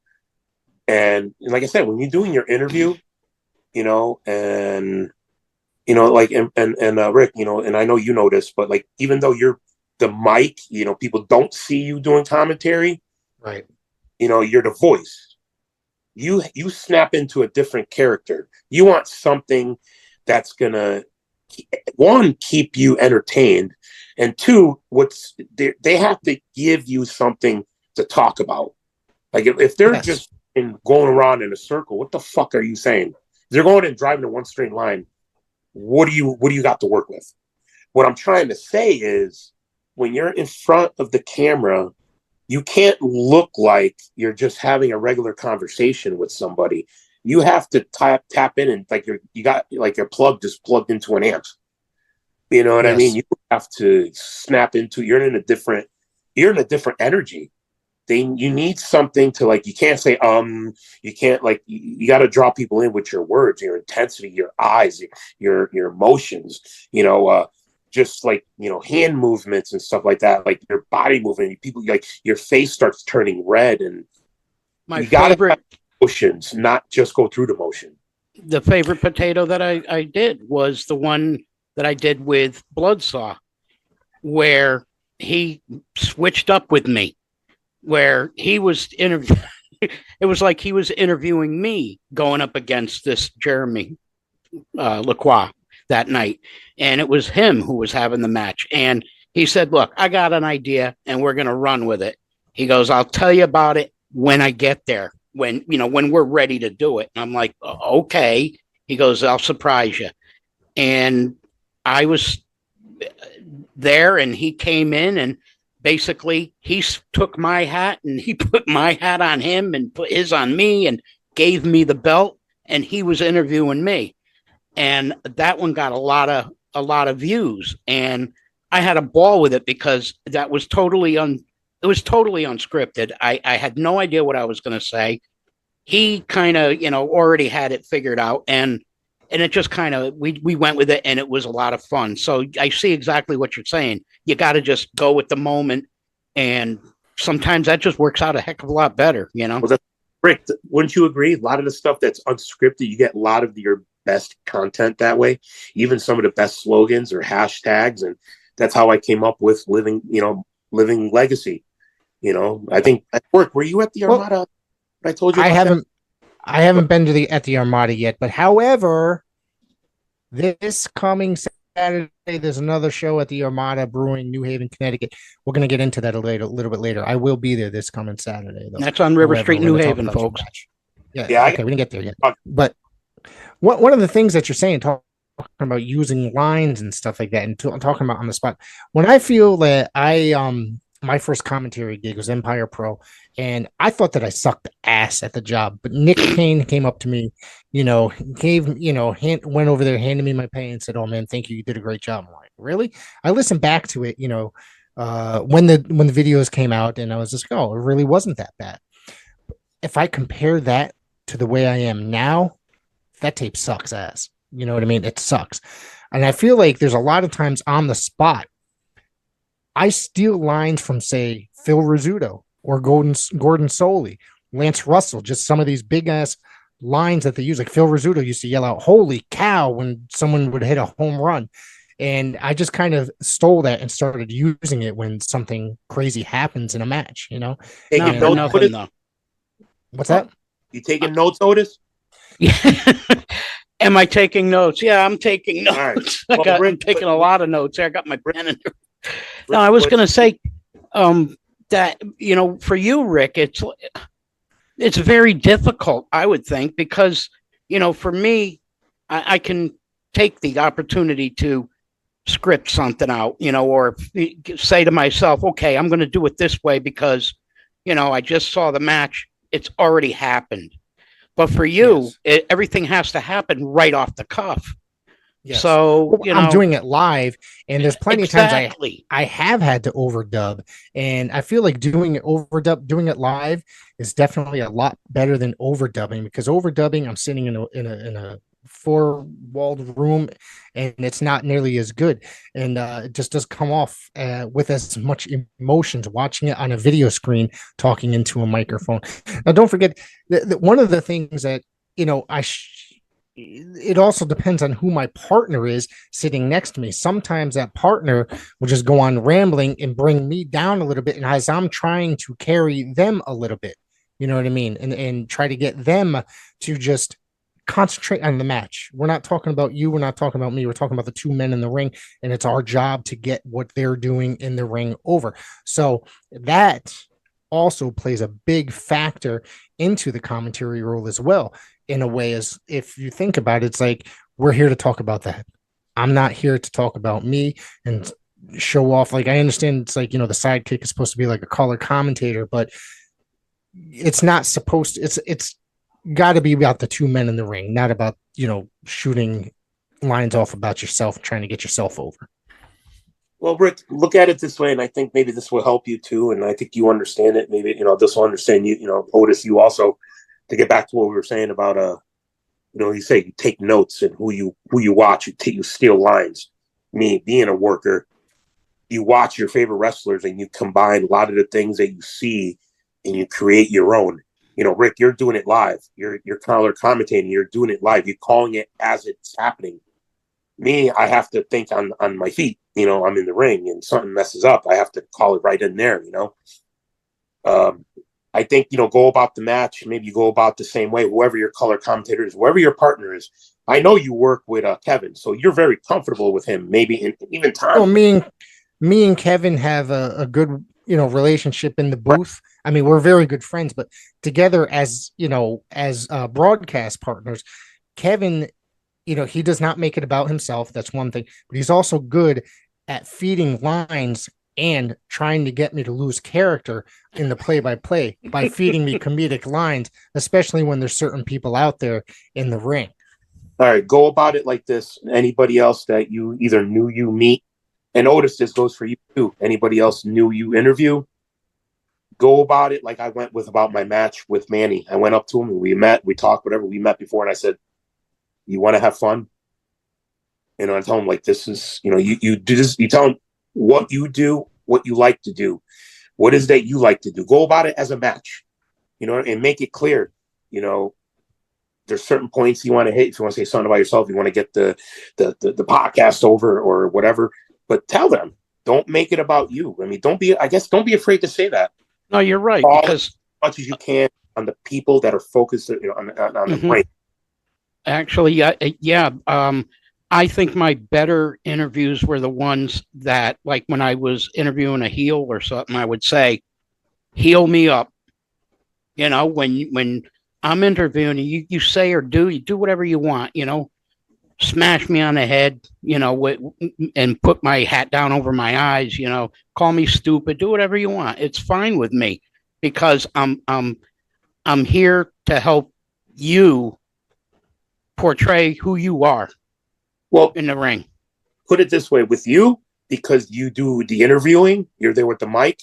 Speaker 2: And like I said, when you're doing your interview, and like, and Rick, and I know you know this, but like, even though you're the mic, people don't see you doing commentary,
Speaker 1: right?
Speaker 2: You're the voice. You snap into a different character. You want something that's gonna, one, keep you entertained, and two, they have to give you something to talk about. Like, if they're just going around in a circle, what the fuck are you saying? They're going and driving in one straight line. What do you got to work with? What I'm trying to say is, when you're in front of the camera, you can't look like you're just having a regular conversation with somebody. You have to tap in, and like you got like your plug just plugged into an amp. You know what I mean? You have to snap into. You're in a different energy. You need something to, like, you can't say you can't, like, you got to draw people in with your words, your intensity, your eyes, your emotions, just like, hand movements and stuff like that, like your body movement. People, like, your face starts turning red, and
Speaker 3: My
Speaker 2: you got
Speaker 3: favorite
Speaker 2: emotions, not just go through the motion.
Speaker 3: The favorite potato that I did was the one that I did with Bloodsaw, where he switched up with me, where he was interviewing. It was like he was interviewing me going up against this Jeremy Lacroix that night, and it was him who was having the match. And he said, "Look, I got an idea, and we're going to run with it." He goes, "I'll tell you about it when I get there, when we're ready to do it." And I'm like, "Okay." He goes, "I'll surprise you." And I was there, and he came in, and basically he took my hat and he put my hat on him and put his on me and gave me the belt, and he was interviewing me. And that one got a lot of views, and I had a ball with it, because that was totally unscripted. I had no idea what I was going to say. He kind of, already had it figured out, and it just kind of, we went with it, and it was a lot of fun. So I see exactly what you're saying. You got to just go with the moment, and sometimes that just works out a heck of a lot better,
Speaker 2: Well, Rick, wouldn't you agree? A lot of the stuff that's unscripted, you get a lot of your best content that way. Even some of the best slogans or hashtags, and that's how I came up with living legacy. I think at work. Were you at the Armada? I told you.
Speaker 1: I haven't been to at the Armada yet, but however, this coming Saturday, there's another show at the Armada Brewing, New Haven, Connecticut. We're going to get into that a little bit later. I will be there this coming Saturday, though.
Speaker 3: That's on River Street, New Haven, folks.
Speaker 1: Yeah. Okay, we didn't get there yet. But one of the things that you're saying, talking about using lines and stuff like that, and talking about on the spot, when I feel that my first commentary gig was Empire Pro, and I thought that I sucked ass at the job. But Nick Kane came up to me, went over there, handed me my pay, and said, "Oh man, thank you. You did a great job." I'm like, really? I listened back to it, when the videos came out, and I was just, oh, it really wasn't that bad. If I compare that to the way I am now, that tape sucks ass. You know what I mean? It sucks. And I feel like there's a lot of times on the spot, I steal lines from, say, Phil Rizzuto or Gordon Soley, Lance Russell, just some of these big ass lines that they use. Like Phil Rizzuto used to yell out, "Holy cow," when someone would hit a home run. And I just kind of stole that and started using it when something crazy happens in a match, you know?
Speaker 3: No,
Speaker 2: Taking
Speaker 3: for
Speaker 2: notes,
Speaker 3: nothing though.
Speaker 1: What's that?
Speaker 2: You taking notes, Otis?
Speaker 3: Yeah. Am I taking notes? Yeah, I'm taking
Speaker 2: All right.
Speaker 3: notes.
Speaker 2: Well,
Speaker 3: I'm taking a lot of notes. I got my pen in there. No, I was
Speaker 2: Rick,
Speaker 3: going to say that for you, Rick, it's very difficult, I would think, because for me, I can take the opportunity to script something out, or say to myself, okay, I'm going to do it this way because I just saw the match. It's already happened. But for you,
Speaker 1: Yes.
Speaker 3: everything has to happen right off the cuff.
Speaker 1: Yes.
Speaker 3: So,
Speaker 1: Well, I'm doing it live, and there's plenty of times
Speaker 3: exactly.
Speaker 1: I have had to overdub, and I feel like doing it live is definitely a lot better than overdubbing, because overdubbing, I'm sitting in a four-walled room, and it's not nearly as good, and it just does come off with as much emotions watching it on a video screen, talking into a microphone. Now, don't forget that one of the things that it also depends on who my partner is sitting next to me. Sometimes that partner will just go on rambling and bring me down a little bit, and as I'm trying to carry them a little bit, you know what I mean, and try to get them to just concentrate on the match. We're not talking about you, we're not talking about me, we're talking about the two men in the ring, and it's our job to get what they're doing in the ring over. So that also plays a big factor into the commentary role as well, in a way. As if you think about it, it's like, we're here to talk about that. I'm not here to talk about me and show off. Like, I understand it's like, the sidekick is supposed to be like a color commentator, but it's not supposed to. It's got to be about the two men in the ring, not about shooting lines off about yourself, trying to get yourself over.
Speaker 2: Well, Rick, look at it this way, and I think maybe this will help you too. And I think you understand it. Maybe this will understand you. Otis, you also, to get back to what we were saying about you say you take notes and who you watch, you steal lines. Me being a worker, you watch your favorite wrestlers and you combine a lot of the things that you see and you create your own. Rick, you're doing it live. You're color commentating. You're doing it live. You're calling it as it's happening. Me, I have to think on my feet. I'm in the ring and something messes up. I have to call it right in there. I think, go about the match. Maybe you go about the same way, whoever your color commentator is, whoever your partner is. I know you work with Kevin, so you're very comfortable with him. Maybe even Tom.
Speaker 1: Well, me and Kevin have a good, relationship in the booth. I mean, we're very good friends, but together as broadcast partners, Kevin, he does not make it about himself. That's one thing, but he's also good at feeding lines and trying to get me to lose character in the play-by-play by feeding me comedic lines, especially when there's certain people out there in the ring.
Speaker 2: All right, go about it like this. Anybody else that you either knew you meet, and Otis, this goes for you too. Anybody else knew you interview, go about it like I went with about my match with Manny. I went up to him and we met, we talked, whatever. We met before, and I said, "You want to have fun?" I tell him, like, this is, you do this. You tell him what you do, what you like to do, what is that you like to do. Go about it as a match, and make it clear. There's certain points you want to hit. If you want to say something about yourself, you want to get the podcast over or whatever. But tell them, don't make it about you. I mean, don't be afraid to say that.
Speaker 3: No, you're right. Because
Speaker 2: as much as you can on the people that are focused, on the brain.
Speaker 3: Actually, yeah. I think my better interviews were the ones that, like, when I was interviewing a heel or something, I would say, "Heal me up." When I'm interviewing you say or do whatever you want. Smash me on the head, and put my hat down over my eyes. Call me stupid. Do whatever you want. It's fine with me, because I'm here to help you portray who you are.
Speaker 2: Well,
Speaker 3: in the ring.
Speaker 2: Put it this way, with you, because you do the interviewing, you're there with the mic,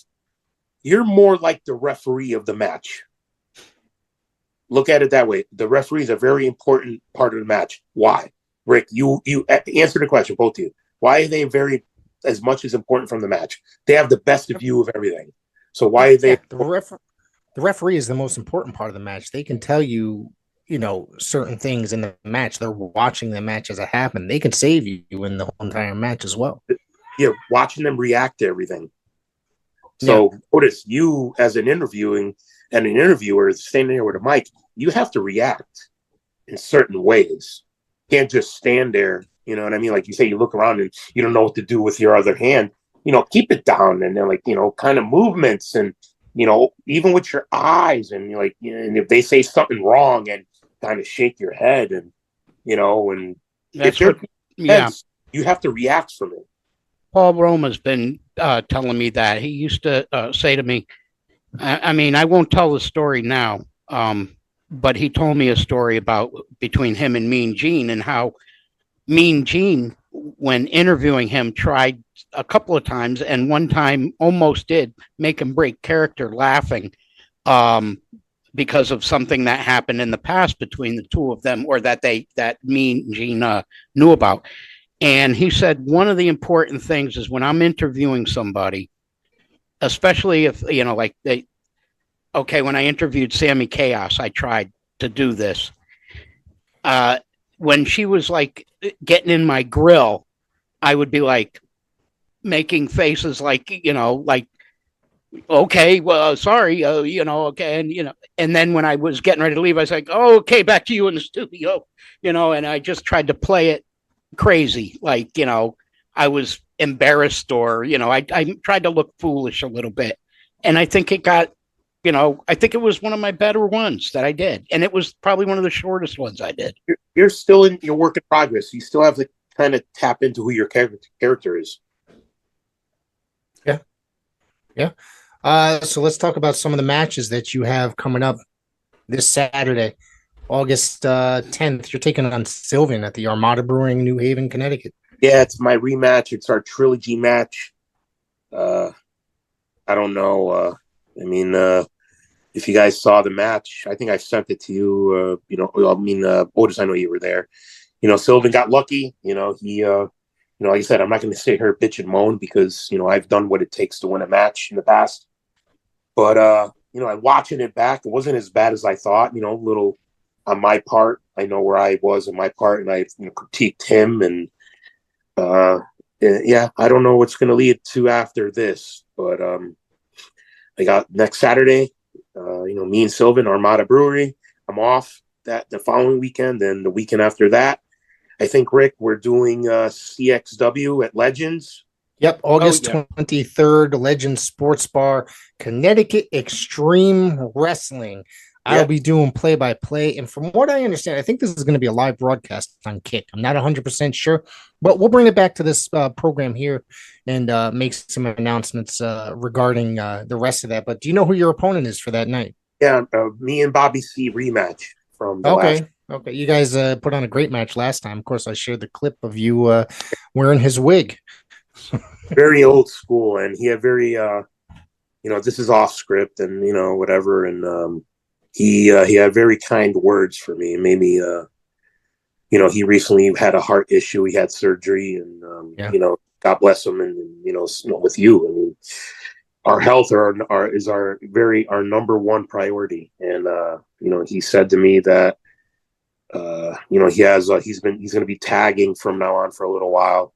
Speaker 2: you're more like the referee of the match. Look at it that way. The referee is a very important part of the match. Why? Rick, you answer the question, both of you. Why are they as much as important from the match? They have the best view of everything. So why are they?
Speaker 1: The referee is the most important part of the match. They can tell you certain things in the match. They're watching the match as it happened. They can save you in the whole entire match as well.
Speaker 2: Yeah, watching them react to everything.
Speaker 1: Yeah.
Speaker 2: So Otis, you as an interviewer standing there with a mic, you have to react in certain ways. You can't just stand there. You know what I mean? Like you say, you look around and you don't know what to do with your other hand. Keep it down, and then kind of movements, and even with your eyes, and and if they say something wrong, and kind of shake your head, and and
Speaker 3: That's
Speaker 2: if they're
Speaker 3: yeah.
Speaker 2: heads, you have to react from it.
Speaker 3: Paul Roma's been telling me that. He used to say to me, I mean, I won't tell the story now, but he told me a story about between him and Mean Gene, and how Mean Gene, when interviewing him, tried a couple of times, and one time almost did make him break character laughing because of something that happened in the past between the two of them, or that Mean Gene knew about. And he said one of the important things is when I'm interviewing somebody, especially if, when I interviewed Sammy Chaos, I tried to do this. When she was like getting in my grill, I would be like making faces like, okay, well, sorry, okay. And then when I was getting ready to leave, I was like, oh, okay, back to you in the studio, and I just tried to play it crazy, like I was embarrassed, or I tried to look foolish a little bit, and I think I think it was one of my better ones that I did, and it was probably one of the shortest ones I did.
Speaker 2: You're still in your work in progress. You still have to kind of tap into who your character is.
Speaker 1: Yeah. So let's talk about some of the matches that you have coming up this Saturday, August 10th. You're taking on Sylvan at the Armada Brewing, New Haven, Connecticut.
Speaker 2: Yeah, it's my rematch. It's our trilogy match. I don't know. If you guys saw the match, I think I sent it to you. Otis, I know you were there. Sylvan got lucky. He, like I said, I'm not going to sit here bitch and moan because, I've done what it takes to win a match in the past. But, I'm watching it back. It wasn't as bad as I thought, a little on my part. I know where I was in my part, and I critiqued him. And, I don't know what's going to lead to after this. But I got next Saturday, me and Sylvan, Armada Brewery. I'm off the following weekend, and the weekend after that, I think, Rick, we're doing CXW at Legends.
Speaker 1: Yep, August 23rd, Legends Sports Bar, Connecticut Extreme Wrestling. I'll be doing play-by-play, and from what I understand, I think this is going to be a live broadcast on Kick. I'm not 100% sure, but we'll bring it back to this program here and make some announcements regarding the rest of that. But do you know who your opponent is for that night?
Speaker 2: Yeah, me and Bobby C rematch from the last.
Speaker 1: Okay, you guys put on a great match last time. Of course, I shared the clip of you wearing his wig.
Speaker 2: Very old school, and he had very, this is off script and, whatever. And he had very kind words for me. It made me, he recently had a heart issue. He had surgery, and, God bless him. And, with you, I mean, our health is our number one priority. And, he said to me that, he's going to be tagging from now on for a little while,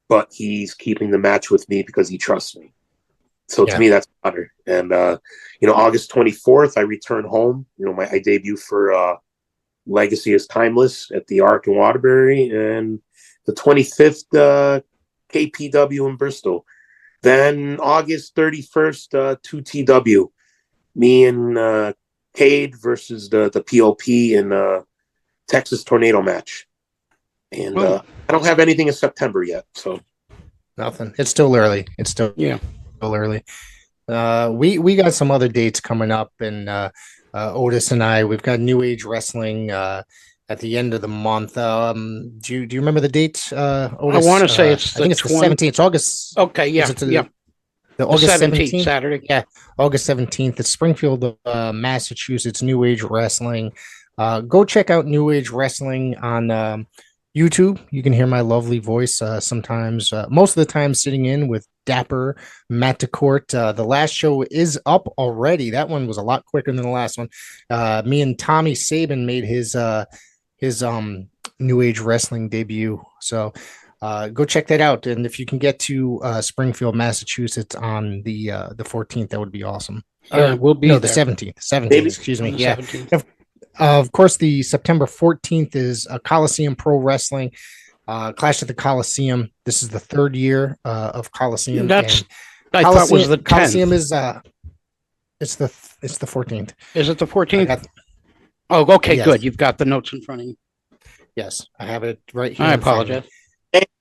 Speaker 2: but he's keeping the match with me because he trusts me. So to me, that's an honor. And, August 24th, I return home. I debut for Legacy is Timeless at the Ark in Waterbury. And the 25th, KPW in Bristol. Then August 31st, 2TW. Me and Cade versus the POP in Texas Tornado match. And I don't have anything in September yet. So
Speaker 1: nothing. It's still early. Still early. We got some other dates coming up, and Otis and we've got New Age Wrestling at the end of the month. Do you remember the date, Otis?
Speaker 3: I want to say I think
Speaker 1: it's the 17th. It's August.
Speaker 3: Okay, yeah,
Speaker 1: The August
Speaker 3: 17th, Saturday.
Speaker 1: Yeah, August 17th. It's Springfield, Massachusetts, New Age Wrestling. Go check out New Age Wrestling on YouTube. You can hear my lovely voice sometimes, most of the time sitting in with Dapper Matacourt. The last show is up already. That one was a lot quicker than the last one. Me and Tommy Saban made his New Age Wrestling debut. So go check that out. And if you can get to Springfield, Massachusetts on the 14th, that would be awesome.
Speaker 3: We'll be
Speaker 1: no,
Speaker 3: there.
Speaker 1: the 17th. 17th,
Speaker 2: Maybe.
Speaker 1: excuse me.
Speaker 3: The
Speaker 1: Yeah.
Speaker 3: 17th.
Speaker 1: Of course, the September 14th is Coliseum Pro Wrestling, Clash at the Coliseum. This is the third year of Coliseum.
Speaker 3: That's
Speaker 1: and
Speaker 3: I
Speaker 1: Coliseum,
Speaker 3: thought was the 10th.
Speaker 1: Coliseum is it's the 14th.
Speaker 3: Is it the 14th?
Speaker 1: got-
Speaker 3: Oh, okay,
Speaker 1: Yes.
Speaker 3: good. You've got the notes in front of you.
Speaker 1: Yes, I have it right here.
Speaker 3: I
Speaker 1: in front of me.
Speaker 3: apologize.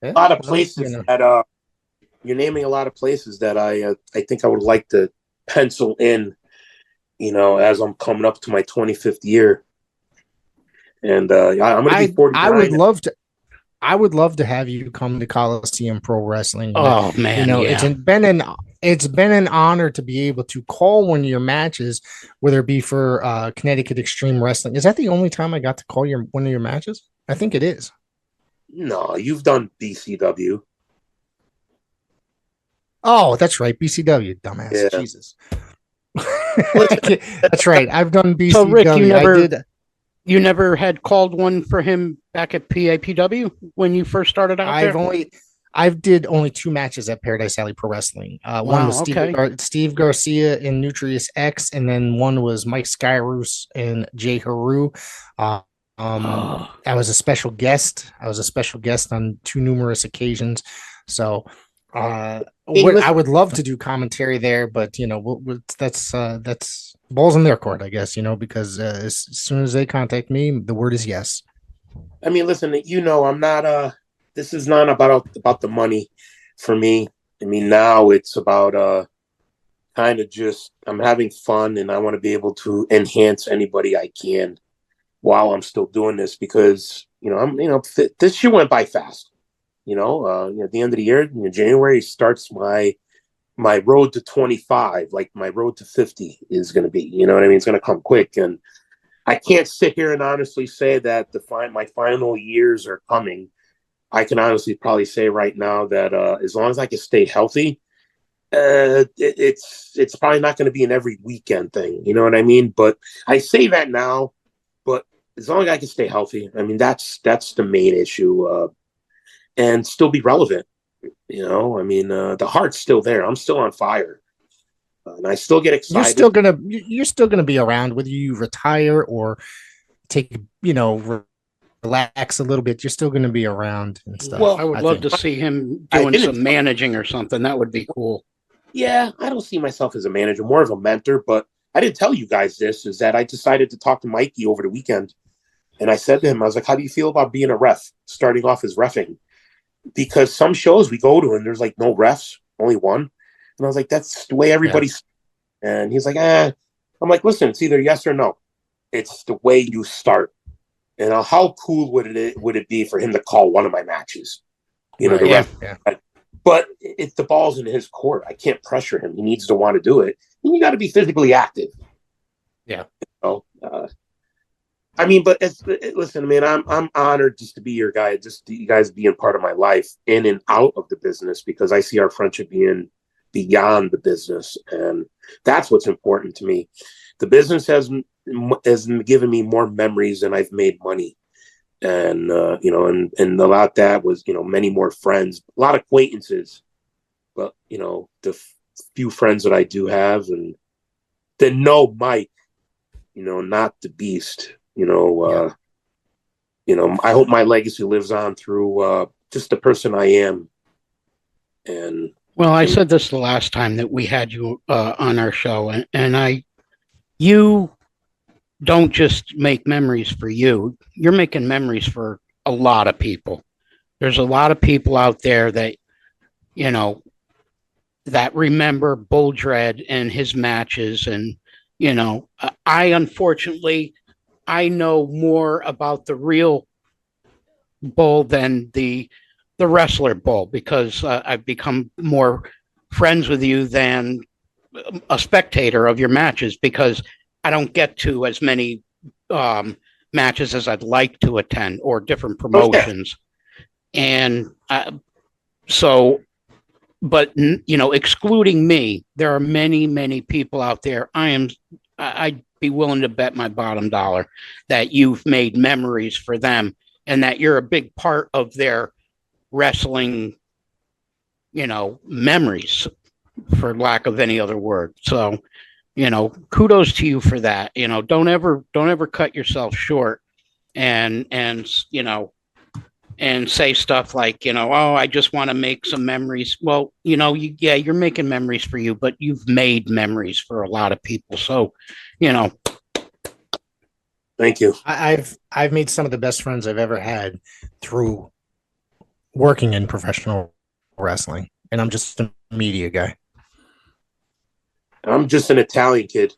Speaker 2: A lot of
Speaker 1: Well,
Speaker 2: places
Speaker 1: you know.
Speaker 2: that you're naming a lot of places that I think I would like to pencil in, as I'm coming up to my 25th year. And I'm going to be 49.
Speaker 1: I would love to have you come to Coliseum Pro Wrestling.
Speaker 3: Oh man,
Speaker 1: it's been an honor to be able to call one of your matches, whether it be for Connecticut Extreme Wrestling. Is that the only time I got to call one of your matches? I think it is.
Speaker 2: No, you've done BCW.
Speaker 1: Oh, that's right, BCW, dumbass.
Speaker 2: Yeah.
Speaker 1: Jesus. That's right. I've done BCW.
Speaker 3: So, Rick,
Speaker 1: I
Speaker 3: you never had called one for him back at PAPW when you first started out there?
Speaker 1: I did only 2 matches at Paradise Alley Pro Wrestling. One was Steve Garcia in Nutrius X, and then one was Mike Skyroos and Jay Haru. I was a special guest. I was a special guest on 2 numerous occasions. So I would love to do commentary there, but that's balls in their court, I guess. Because as soon as they contact me, the word is yes.
Speaker 2: I mean, listen, I'm not. This is not about the money for me. I mean, now it's about kind of just I'm having fun, and I want to be able to enhance anybody I can while I'm still doing this, because this year went by fast. At the end of the year, January starts my road to 25, like my road to 50 is going to be. You know what I mean? It's going to come quick, and I can't sit here and honestly say that my final years are coming. I can honestly probably say right now that as long as I can stay healthy, it's probably not going to be an every weekend thing. You know what I mean? But I say that now, but as long as I can stay healthy, I mean, that's the main issue, and still be relevant. I mean, the heart's still there. I'm still on fire, and I still get excited.
Speaker 1: You're still gonna be around, whether you retire or take, relax a little bit. You're still gonna be around and stuff.
Speaker 3: Well, I would love to see him doing some managing or something. That would be cool.
Speaker 2: Yeah, I don't see myself as a manager, more of a mentor. But I didn't tell you guys this, is that I decided to talk to Mikey over the weekend, and I said to him, I was like, "How do you feel about being a ref, starting off as reffing?" Because some shows we go to and there's like no refs, only one. And I was like, that's the way everybody's. Yeah. And he's like, I'm like, listen, it's either yes or no. It's the way you start. And how cool would it be for him to call one of my matches? The ref. Yeah. But if the ball's in his court, I can't pressure him. He needs to want to do it. And you got to be physically active.
Speaker 1: Yeah.
Speaker 2: I mean, but listen, man, I'm honored just to be your guy, just you guys being part of my life in and out of the business, because I see our friendship being beyond the business, and that's what's important to me. The business has given me more memories than I've made money, and and a lot of that was many more friends, a lot of acquaintances, but the few friends that I do have and that know Mike, not the Beast. I hope my legacy lives on through just the person I am. And
Speaker 3: I said this the last time that we had you on our show, and you don't just make memories for you. You're making memories for a lot of people. There's a lot of people out there that, that remember Bull Dredd and his matches. And, I know more about the real Bull than the wrestler Bull, because I've become more friends with you than a spectator of your matches, because I don't get to as many matches as I'd like to attend, or different promotions. Okay. And so but excluding me, there are many, many people out there. I'd be willing to bet my bottom dollar that you've made memories for them and that you're a big part of their wrestling, memories, for lack of any other word. So, kudos to you for that. Don't ever cut yourself short and say stuff like, oh, I just want to make some memories. Well, you're making memories for you, but you've made memories for a lot of people. So,
Speaker 2: Thank you.
Speaker 1: I've made some of the best friends I've ever had through working in professional wrestling, and I'm just a media guy.
Speaker 2: I'm just an Italian kid,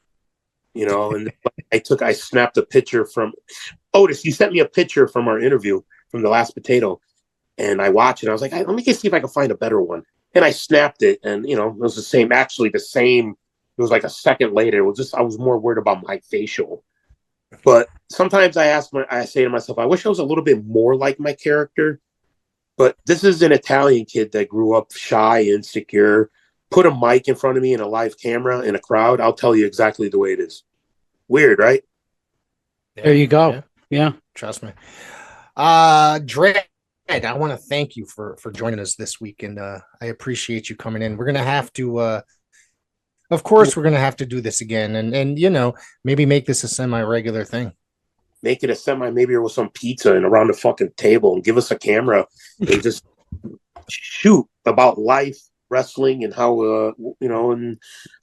Speaker 2: and I snapped a picture from Otis. You sent me a picture from our interview from the last potato, and I watched it. I was like, let me just see if I can find a better one. And I snapped it, and it was the same. Actually, the same. It was like a second later. It was just I was more worried about my facial. But sometimes I say to myself, I wish I was a little bit more like my character. But this is an Italian kid that grew up shy, insecure. Put a mic in front of me and a live camera in a crowd. I'll tell you exactly the way it is. Weird, right?
Speaker 3: There you go. Yeah.
Speaker 1: Trust me. Dredd, I want to thank you for joining us this week, and I appreciate you coming in. We're gonna have to, of course, we're gonna have to do this again, and maybe make this a semi-regular thing.
Speaker 2: Make it a semi, maybe with some pizza and around the fucking table, and give us a camera and just shoot about life, wrestling, and how and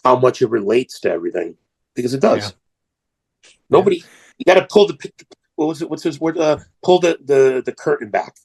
Speaker 2: how much it relates to everything, because it does. Yeah. Nobody, you got to pull the. What was it? What's his word? Pull the curtain back.